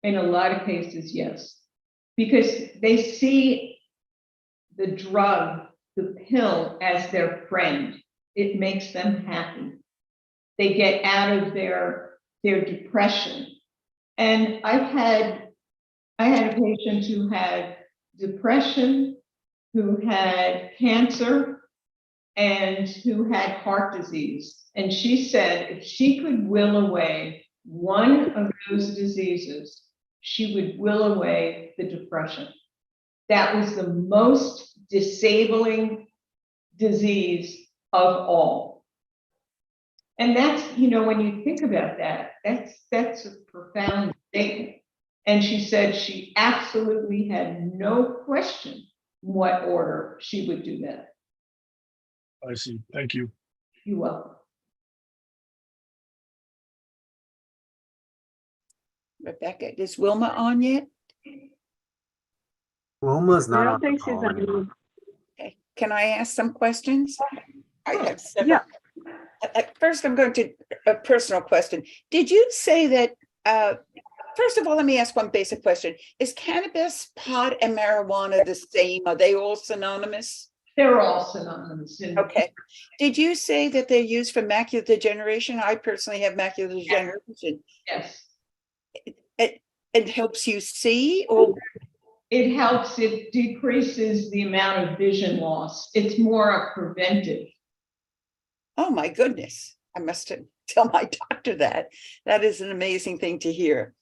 In a lot of cases, yes. Because they see the drug, the pill, as their friend. It makes them happy. They get out of their depression. And I had a patient who had depression, who had cancer and who had heart disease. And she said if she could will away one of those diseases, she would will away the depression. That was the most disabling disease of all. And that's, you know, when you think about that, that's a profound statement. And she said she absolutely had no question what order she would do that. I see. Thank you. You're welcome. Rebecca, is Wilma on yet? Wilma's I not don't on the think she's call anymore. on. Okay, can I ask some questions? I have several. Yeah. First, I'm going to a personal question. Did you say that, first of all, let me ask one basic question. Is cannabis, pot, and marijuana the same? Are they all synonymous? They're all synonymous. Okay. Did you say that they're used for macular degeneration? I personally have macular degeneration. Yes. It helps you see, or It helps, it decreases the amount of vision loss. It's more a preventive. oh my goodness, I must tell my doctor that. That is an amazing thing to hear.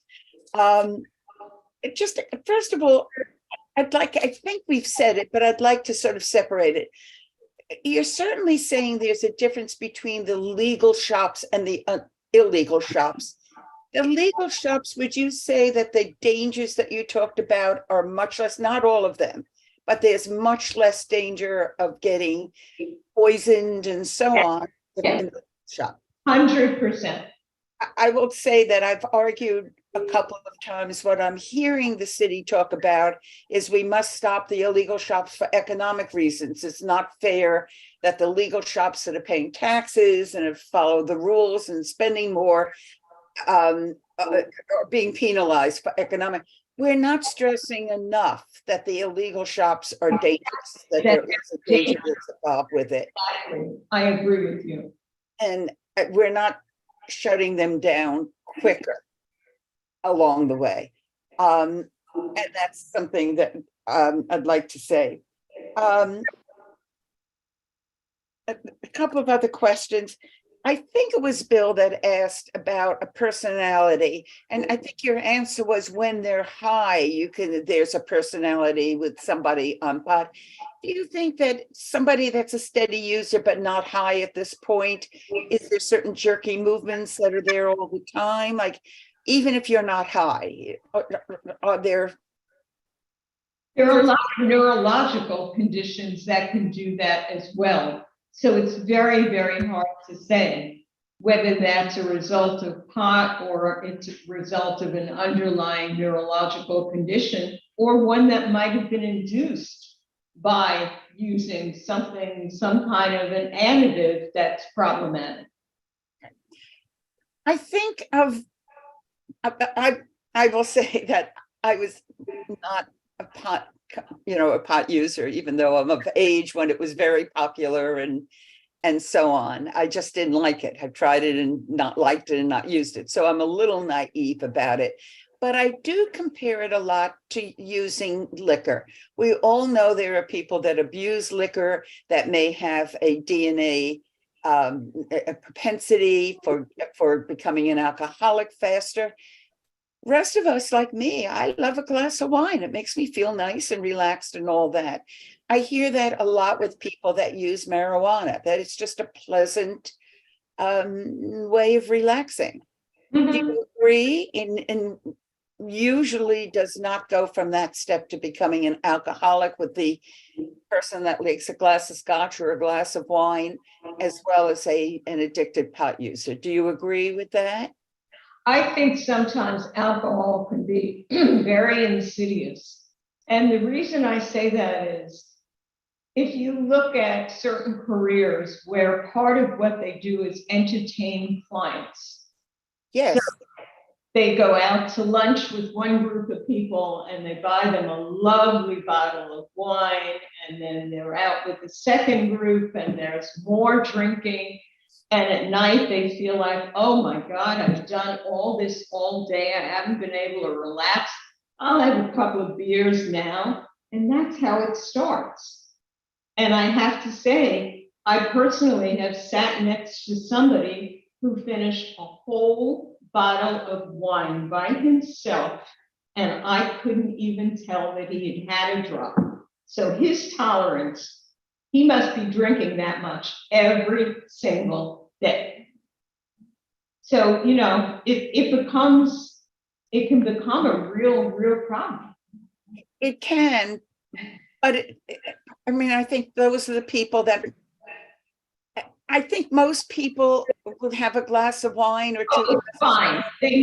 It just, first of all, I think we've said it, but I'd like to sort of separate it. You're certainly saying there's a difference between the legal shops and the illegal shops. The legal shops, would you say that the dangers that you talked about are much less, not all of them, but there's much less danger of getting poisoned and so on in the shop? 100%. I will say that I've argued a couple of times. What I'm hearing the city talk about is we must stop the illegal shops for economic reasons. It's not fair that the legal shops that are paying taxes and have followed the rules and spending more are being penalized for economic. We're not stressing enough that the illegal shops are dangerous, that there is a danger that's involved with it. Exactly. I agree with you. And we're not shutting them down quicker along the way. And that's something that I'd like to say. A couple of other questions. I think it was Bill that asked about a personality, and I think your answer was when they're high, there's a personality with somebody on pot. Do you think that somebody that's a steady user but not high at this point, is there certain jerky movements that are there all the time? Like, even if you're not high, are there? There are a lot of neurological conditions that can do that as well. So it's very, very hard to say whether that's a result of pot or it's a result of an underlying neurological condition or one that might have been induced by using some kind of an additive that's problematic. I think I will say that I was not a pot user, even though I'm of age when it was very popular and so on. I just didn't like it. I've tried it and not liked it and not used it. So I'm a little naive about it. But I do compare it a lot to using liquor. We all know there are people that abuse liquor that may have a DNA a propensity for becoming an alcoholic faster. Rest of us, like me, I love a glass of wine. It makes me feel nice and relaxed and all that. I hear that a lot with people that use marijuana, that it's just a pleasant way of relaxing. Mm-hmm. Do you agree? And usually does not go from that step to becoming an alcoholic with the person that likes a glass of scotch or a glass of wine, as well as an addicted pot user. Do you agree with that? I think sometimes alcohol can be very insidious. And the reason I say that is if you look at certain careers where part of what they do is entertain clients. Yes. So they go out to lunch with one group of people and they buy them a lovely bottle of wine, and then they're out with the second group and there's more drinking. And at night they feel like, oh my God, I've done all this all day. I haven't been able to relax. I'll have a couple of beers now. And that's how it starts. And I have to say, I personally have sat next to somebody who finished a whole bottle of wine by himself, and I couldn't even tell that he had had a drop. So his tolerance, he must be drinking that much every single day. So, you know, it can become a real problem. It can, but I mean, I think those are the people that, I think most people will have a glass of wine or two. Oh, it's fine. It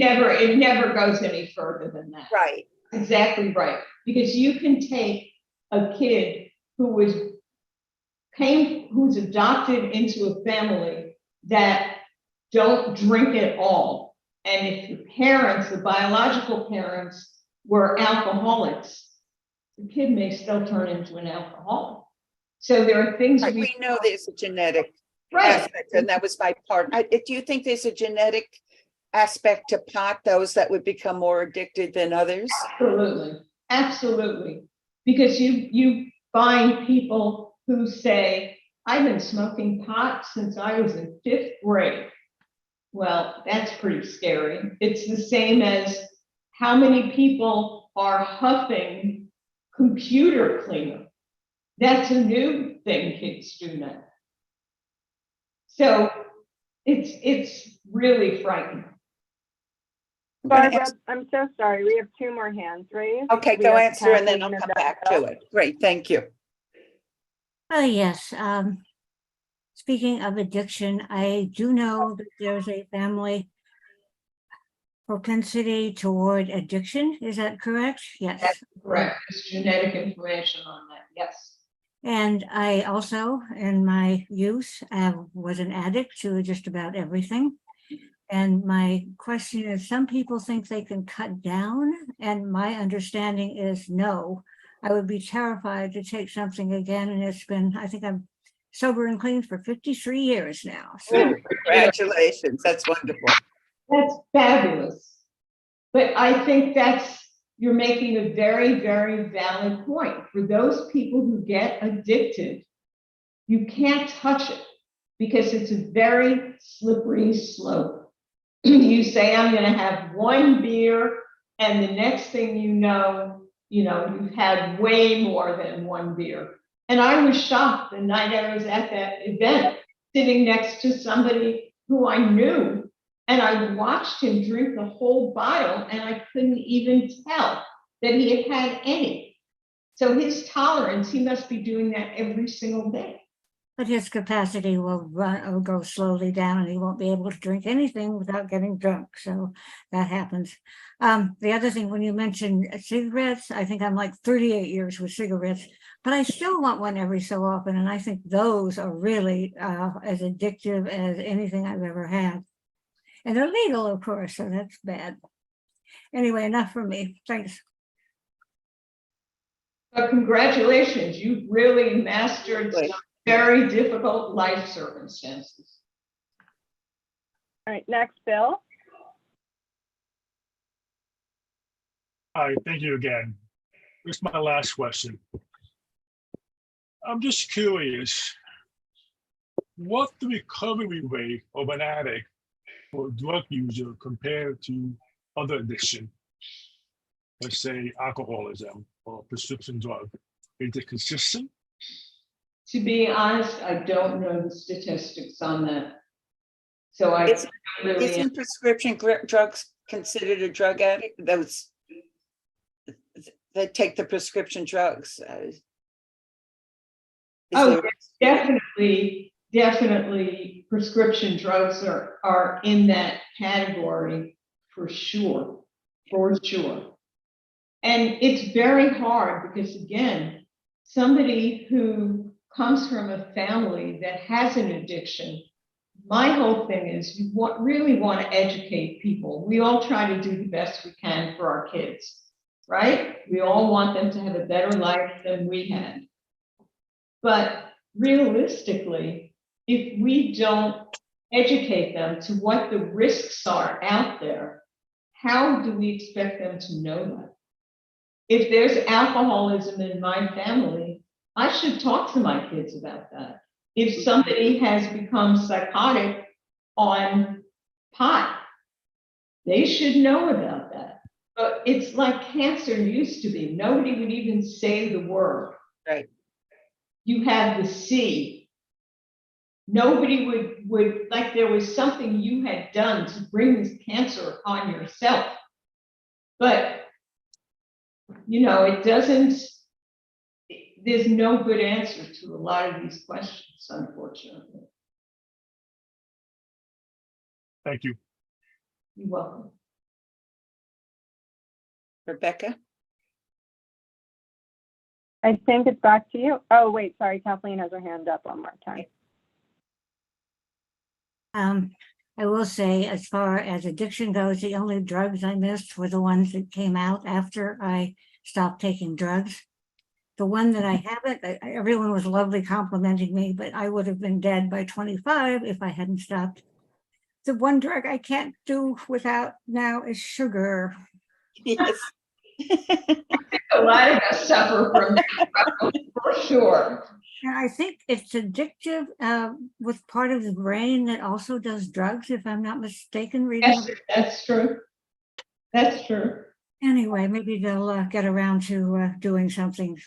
never goes any further than that. Right. Exactly right. Because you can take a kid who's adopted into a family that don't drink at all. And if the parents, the biological parents, were alcoholics, the kid may still turn into an alcoholic. So there are things Right, we know there's a genetic aspect, and that was my part. Do you think there's a genetic aspect to pot, those that would become more addicted than others? Absolutely. Because you find people who say, I've been smoking pot since I was in 5th grade. Well, that's pretty scary. It's the same as how many people are huffing computer cleaner. That's a new thing kids do now. So it's really frightening. Barbara, I'm so sorry. We have 2 more hands raised. Okay, We go have answer and then I'll Kathleen come and back Becca. to it. Great, thank you. Oh, yes. Speaking of addiction, I do know that there's a family propensity toward addiction. Is that correct? Yes. That's correct. There's genetic information on that. Yes. And I also, in my youth, was an addict to just about everything. And my question is, some people think they can cut down, and my understanding is no. I would be terrified to take something again, and it's been, I think I'm sober and clean for 53 years now. So Congratulations, that's wonderful. That's fabulous. But I think you're making a very, very valid point. For those people who get addicted, you can't touch it because it's a very slippery slope. You say, I'm going to have 1 beer, and the next thing you know, you've had way more than 1 beer. And I was shocked the night I was at that event, sitting next to somebody who I knew, and I watched him drink the whole bottle, and I couldn't even tell that he had had any. So his tolerance, he must be doing that every single day. but his capacity will go slowly down, and he won't be able to drink anything without getting drunk. So that happens. The other thing, when you mentioned cigarettes, I think I'm like 38 years with cigarettes, but I still want one every so often. And I think those are really as addictive as anything I've ever had. And they're legal, of course, so that's bad. Anyway, enough from me. Thanks. But congratulations, you've really mastered some very difficult life circumstances. All right, next, Bill. Hi, thank you again. This is my last question. I'm just curious, what's the recovery rate of an addict or a drug user compared to other addiction? Let's say alcoholism or prescription drug. Is it consistent? To be honest, I don't know the statistics on that. So Isn't prescription drugs considered a drug addict? Those that take the prescription drugs. Definitely prescription drugs are in that category for sure. And it's very hard because, again, somebody who comes from a family that has an addiction, my whole thing is you really want to educate people. We all try to do the best we can for our kids, right? We all want them to have a better life than we had. But realistically, if we don't educate them to what the risks are out there, how do we expect them to know that? If there's alcoholism in my family, I should talk to my kids about that. If somebody has become psychotic on pot, they should know about that. But it's like cancer used to be. Nobody would even say the word. Right. You have the C. Nobody would like there was something you had done to bring this cancer upon yourself. But, you know, it doesn't, there's no good answer to a lot of these questions, unfortunately. Thank you. You're welcome. Rebecca? I think it's back to you. Oh, wait, sorry, Kathleen has her hand up one more time. I will say, as far as addiction goes, the only drugs I missed were the ones that came out after I stopped taking drugs. The one that I haven't, everyone was lovely complimenting me, but I would have been dead by 25 if I hadn't stopped. The one drug I can't do without now is sugar. Yes. A lot of us suffer from that, for sure. And I think it's addictive with part of the brain that also does drugs, if I'm not mistaken, reading. Yes, that's true. That's true. Anyway, maybe they'll get around to doing something.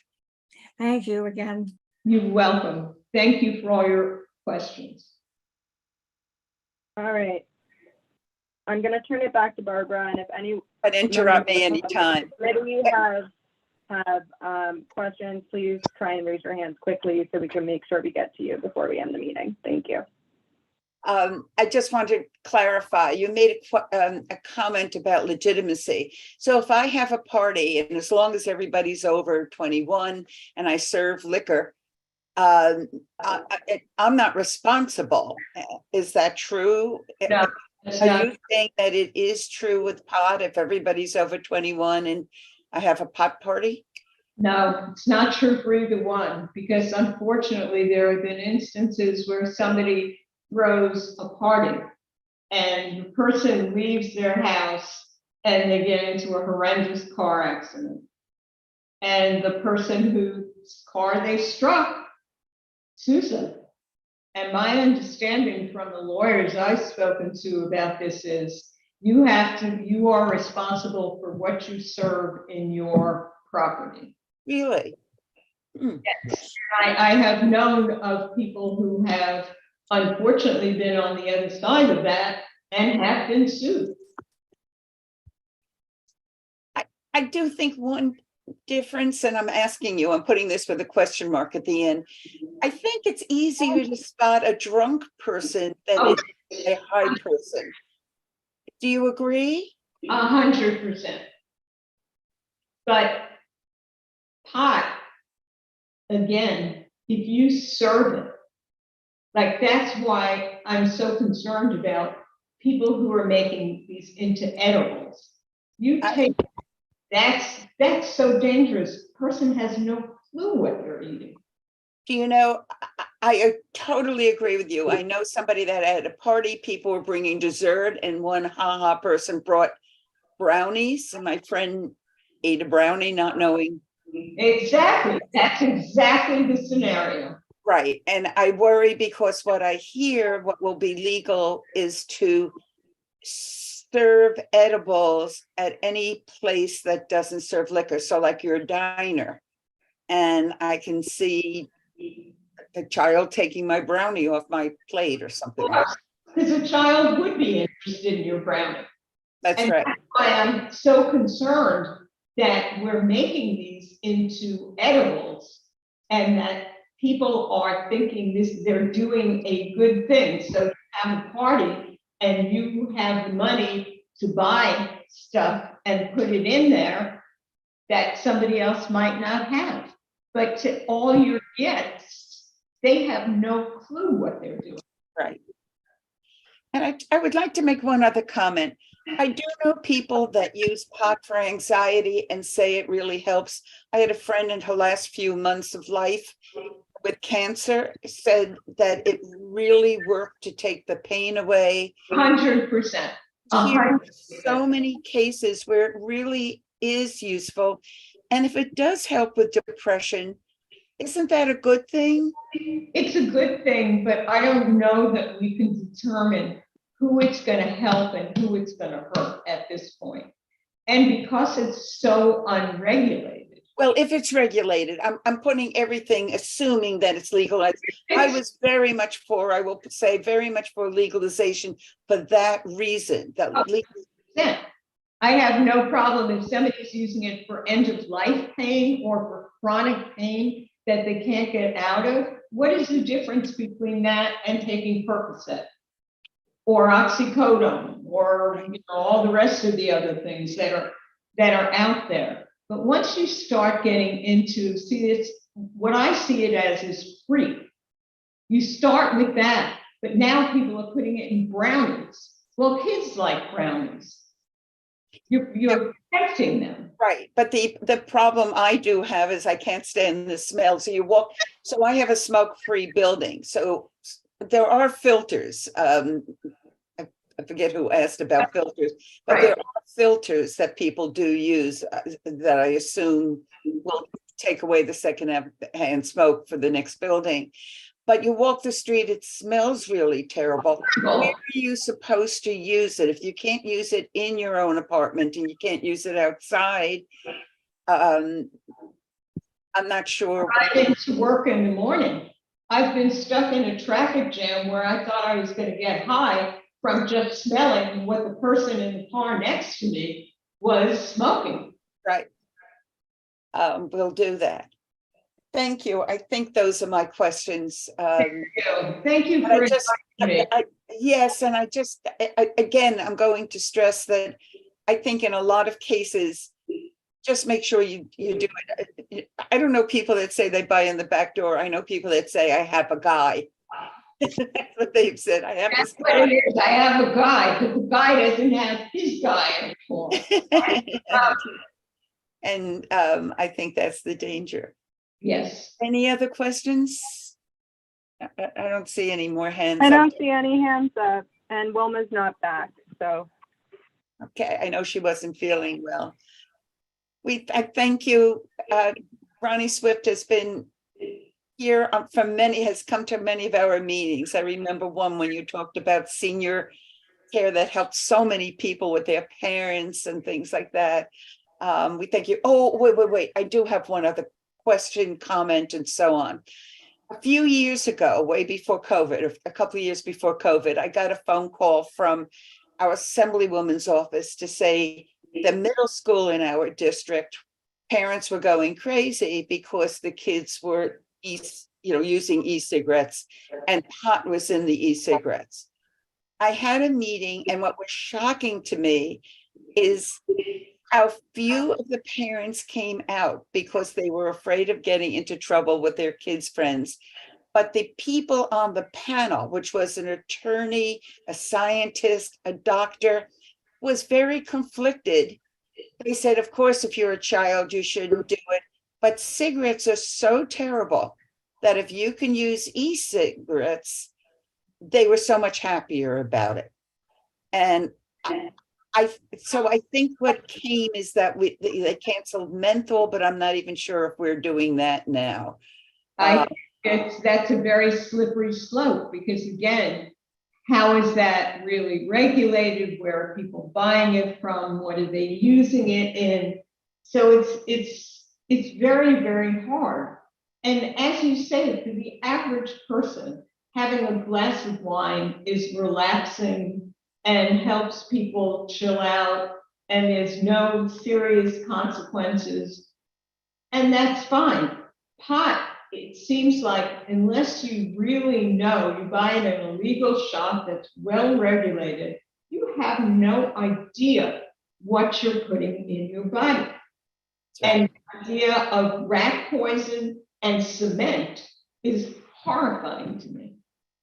Thank you again. You're welcome. Thank you for all your questions. All right. I'm going to turn it back to Barbara, and if any But interrupt me anytime. committee have questions, please try and raise your hands quickly so we can make sure we get to you before we end the meeting. Thank you. I just want to clarify, you made a comment about legitimacy. So if I have a party and as long as everybody's over 21 and I serve liquor, I'm not responsible. Is that true? No, that's Are not, you saying that it is true with pot if everybody's over 21 and I have a pot party? no, it's not true for either one, because unfortunately there have been instances where somebody throws a party and the person leaves their house and they get into a horrendous car accident. And the person whose car they struck sues them. And my understanding from the lawyers I've spoken to about this is you are responsible for what you serve in your property. Really? Yes. I have known of people who have unfortunately been on the other side of that and have been sued. I do think one difference, and I'm asking you, I'm putting this with a question mark at the end. I think it's easier to spot a drunk person than it is a high person. Do you agree? 100%. But pot, again, if you serve it, like that's why I'm so concerned about people who are making these into edibles. You take, that's so dangerous. Person has no clue what they're eating. Do you know, I totally agree with you. I know somebody that had a party, people were bringing dessert and one haha person brought brownies and my friend ate a brownie not knowing. Exactly, that's exactly the scenario. Right, and I worry because what I hear, what will be legal is to serve edibles at any place that doesn't serve liquor. So like your diner. And I can see the child taking my brownie off my plate or something. Because a child would be interested in your brownie. That's And right. that's why I'm so concerned that we're making these into edibles and that people are thinking they're doing a good thing. So you have a party and you have the money to buy stuff and put it in there that somebody else might not have. But to all your guests, they have no clue what they're doing. Right. And I would like to make one other comment. I do know people that use pot for anxiety and say it really helps. I had a friend in her last few months of life with cancer said that it really worked to take the pain away. 100%. Here are so many cases where it really is useful. And if it does help with depression, Isn't that a good thing? It's a good thing, but I don't know that we can determine who it's going to help and who it's going to hurt at this point. And because it's so unregulated. Well, if it's regulated, I'm putting everything, assuming that it's legalized. I was very much for, I will say, very much for legalization for that reason. That Yeah. I have no problem if somebody's using it for end of life pain or for chronic pain that they can't get out of. What is the difference between that and taking Percocet or oxycodone or all the rest of the other things that are out there? But once you start getting into, see, it's what I see it as is free. You start with that, but now people are putting it in brownies. Well, kids like brownies. You're protecting them. Right, but the problem I do have is I can't stand the smell. So you walk, so I have a smoke-free building. So there are filters. I forget who asked about filters, but there are filters that people do use that I assume will take away the secondhand smoke for the next building. But you walk the street, it smells really terrible. Where are you supposed to use it? If you can't use it in your own apartment and you can't use it outside, I'm not sure. I've been to work in the morning. I've been stuck in a traffic jam where I thought I was going to get high from just smelling what the person in the car next to me was smoking. Right. We'll do that. Thank you. I think those are my questions. Thank you But for I just, inviting me. yes, and I just, again, I'm going to stress that I think in a lot of cases, just make sure you do it. I don't know people that say they buy in the back door. I know people that say, I have a guy. That's what they've said. I have That's this what guy. it is. I have a guy, but the guy doesn't have his guy anymore. And I think that's the danger. Yes. Any other questions? I don't see any more hands I up. don't see any hands up, and Wilma's not back, so. Okay, I know she wasn't feeling well. I thank you. Ronnie Swift has been here has come to many of our meetings. I remember one when you talked about senior care that helped so many people with their parents and things like that. We thank you. Oh, wait. I do have one other question, comment, and so on. A few years ago, way before COVID, a couple of years before COVID, I got a phone call from our assemblywoman's office to say the middle school in our district, parents were going crazy because the kids were using e-cigarettes and pot was in the e-cigarettes. I had a meeting, and what was shocking to me is how few of the parents came out because they were afraid of getting into trouble with their kids' friends. But the people on the panel, which was an attorney, a scientist, a doctor, was very conflicted. They said, of course, if you're a child, you shouldn't do it. But cigarettes are so terrible that if you can use e-cigarettes, they were so much happier about it. And I think what came is that they canceled menthol, but I'm not even sure if we're doing that now. That's a very slippery slope because again, how is that really regulated? Where are people buying it from? What are they using it in? So it's very, very hard. And as you say, for the average person, having a glass of wine is relaxing and helps people chill out, and there's no serious consequences. And that's fine. Pot, it seems like unless you really know, you buy it in a legal shop that's well regulated, you have no idea what you're putting in your body. And the idea of rat poison and cement is horrifying to me.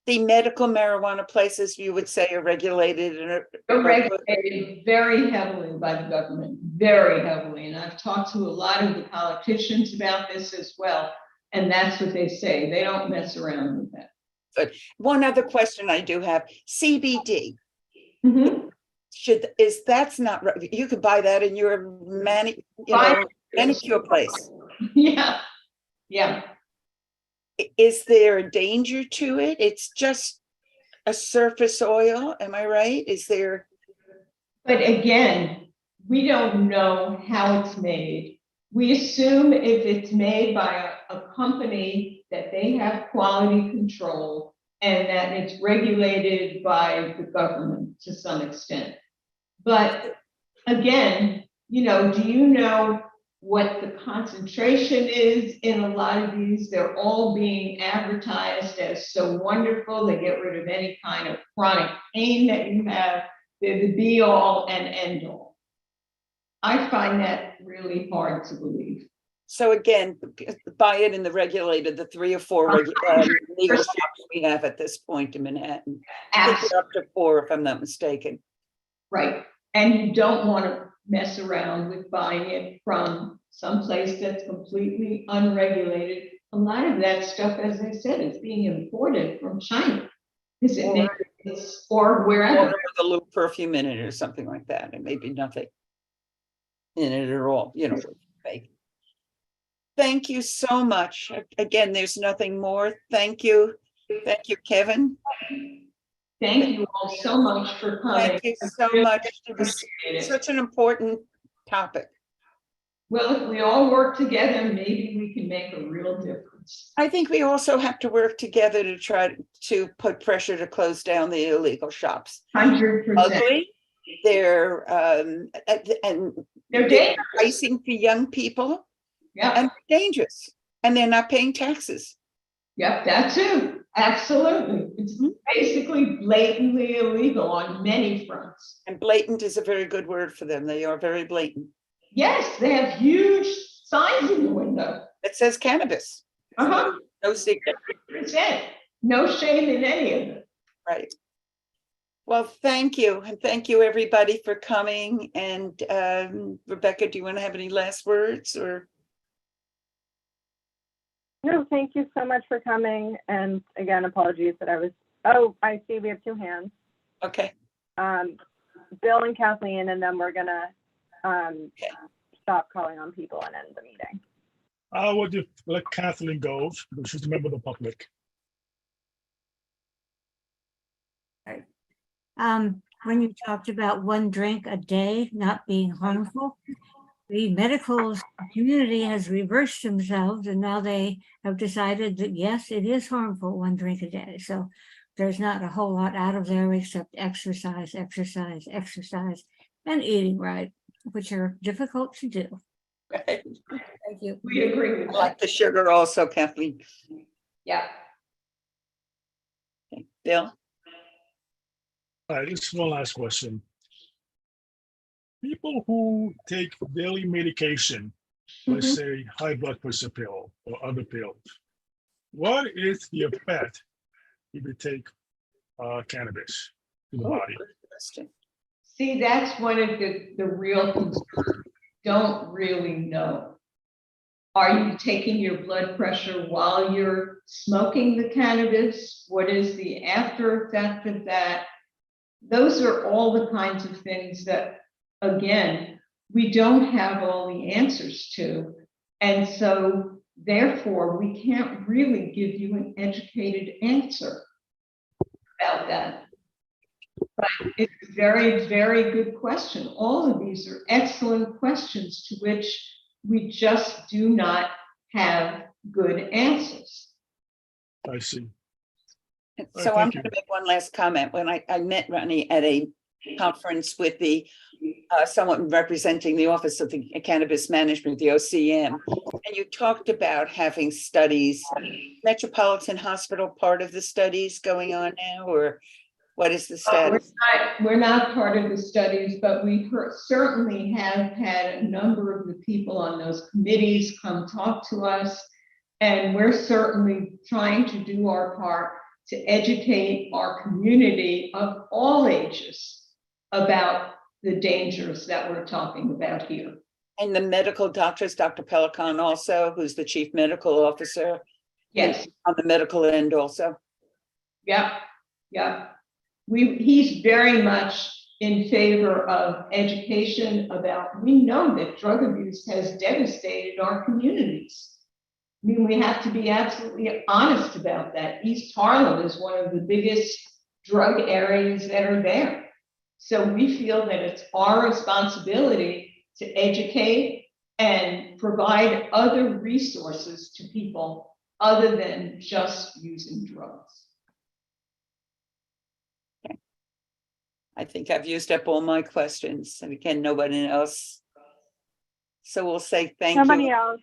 The medical marijuana places, you would say, are regulated and They're regulated very heavily by the government, very heavily. And I've talked to a lot of the politicians about this as well. And that's what they say. They don't mess around with that. But one other question I do have, CBD. Mm-hmm. That's not right. You could buy that in your manicure place. Yeah. is there a danger to it? It's just a surface oil, am I right? Is there? But again, we don't know how it's made. We assume if it's made by a company that they have quality control and that it's regulated by the government to some extent. But again, you know, do you know what the concentration is in a lot of these? They're all being advertised as so wonderful. They get rid of any kind of chronic pain that you have. They're the be all and end all. I find that really hard to believe. So again, buy it in the regulated, the 3 or 4 legal shops we have at this point in Manhattan. I think they're up to 4, if I'm not mistaken. Right. And you don't want to mess around with buying it from someplace that's completely unregulated. A lot of that stuff, as I said, is being imported from China. Is it or wherever? Or the little perfume in it or something like that. It may be nothing in it at all, you know, fake. Thank you so much. Again, there's nothing more. Thank you. Thank you, Kevin. Thank you all so much for coming. Thank you so much. It was such an important topic. Well, if we all work together, maybe we can make a real difference. I think we also have to work together to try to put pressure to close down the illegal shops. 100%. Ugly. They're and They're dangerous. pricing for young people. Yeah. And dangerous. And they're not paying taxes. Yep, that too. Absolutely. It's basically blatantly illegal on many fronts. And blatant is a very good word for them. They are very blatant. Yes, they have huge signs in the window. It says cannabis. Uh-huh. No secret. 100%. No shame in any of it. Right. Well, thank you. And thank you, everybody, for coming. And Rebecca, do you want to have any last words or? No, thank you so much for coming. And again, apologies that I was, oh, I see we have 2 hands. Okay. Bill and Kathleen, and then we're gonna stop calling on people and end the meeting. I would just let Kathleen go because she's a member of the public. When you talked about 1 drink a day not being harmful, the medical community has reversed themselves, and now they have decided that yes, it is harmful 1 drink a day. So there's not a whole lot out of there except exercise, exercise, exercise, and eating right, which are difficult to do. Right. Thank you. We agree with I that. like the sugar also, Kathleen. Yeah. Okay. Bill? All right, just one last question. People who take daily medication, let's say high blood pressure pill or other pills, what is the effect if you take cannabis to the body? Good question. See, that's one of the real concerns. Don't really know. Are you taking your blood pressure while you're smoking the cannabis? What is the after effect of that? Those are all the kinds of things that, again, we don't have all the answers to. And so therefore, we can't really give you an educated answer about that. But it's a very, very good question. All of these are excellent questions to which we just do not have good answers. I see. So I'm going to make one last comment. When I met Ronnie at a conference with the someone representing the Office of the Cannabis Management, the OCM, and you talked about having studies, Metropolitan Hospital part of the studies going on now, or what is the status? We're not part of the studies, but we certainly have had a number of the people on those committees come talk to us, and we're certainly trying to do our part to educate our community of all ages about the dangers that we're talking about here. And the medical doctors, Dr. Pelican also, who's the chief medical officer. Yes. On the medical end also. Yep. Yep. He's very much in favor of education about, we know that drug abuse has devastated our communities. mean, we have to be absolutely honest about that. East Harlem is one of the biggest drug areas that are there. So we feel that it's our responsibility to educate and provide other resources to people other than just using drugs. I think I've used up all my questions, and again, nobody else. So we'll say thank Nobody you. else.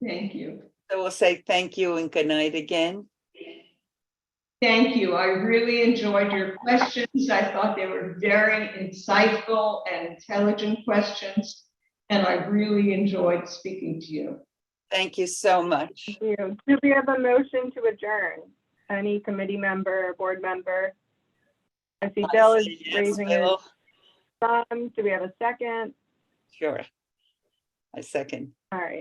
Thank you. So we'll say thank you and good night again. Thank you. I really enjoyed your questions. I thought they were very insightful and intelligent questions, and I really enjoyed speaking to you. Thank you so much. Thank you. Do we have a motion to adjourn? Any committee member, board member? I see Bill is Yes, raising his Bill. thumb. Do we have a second? Sure. I second. All right.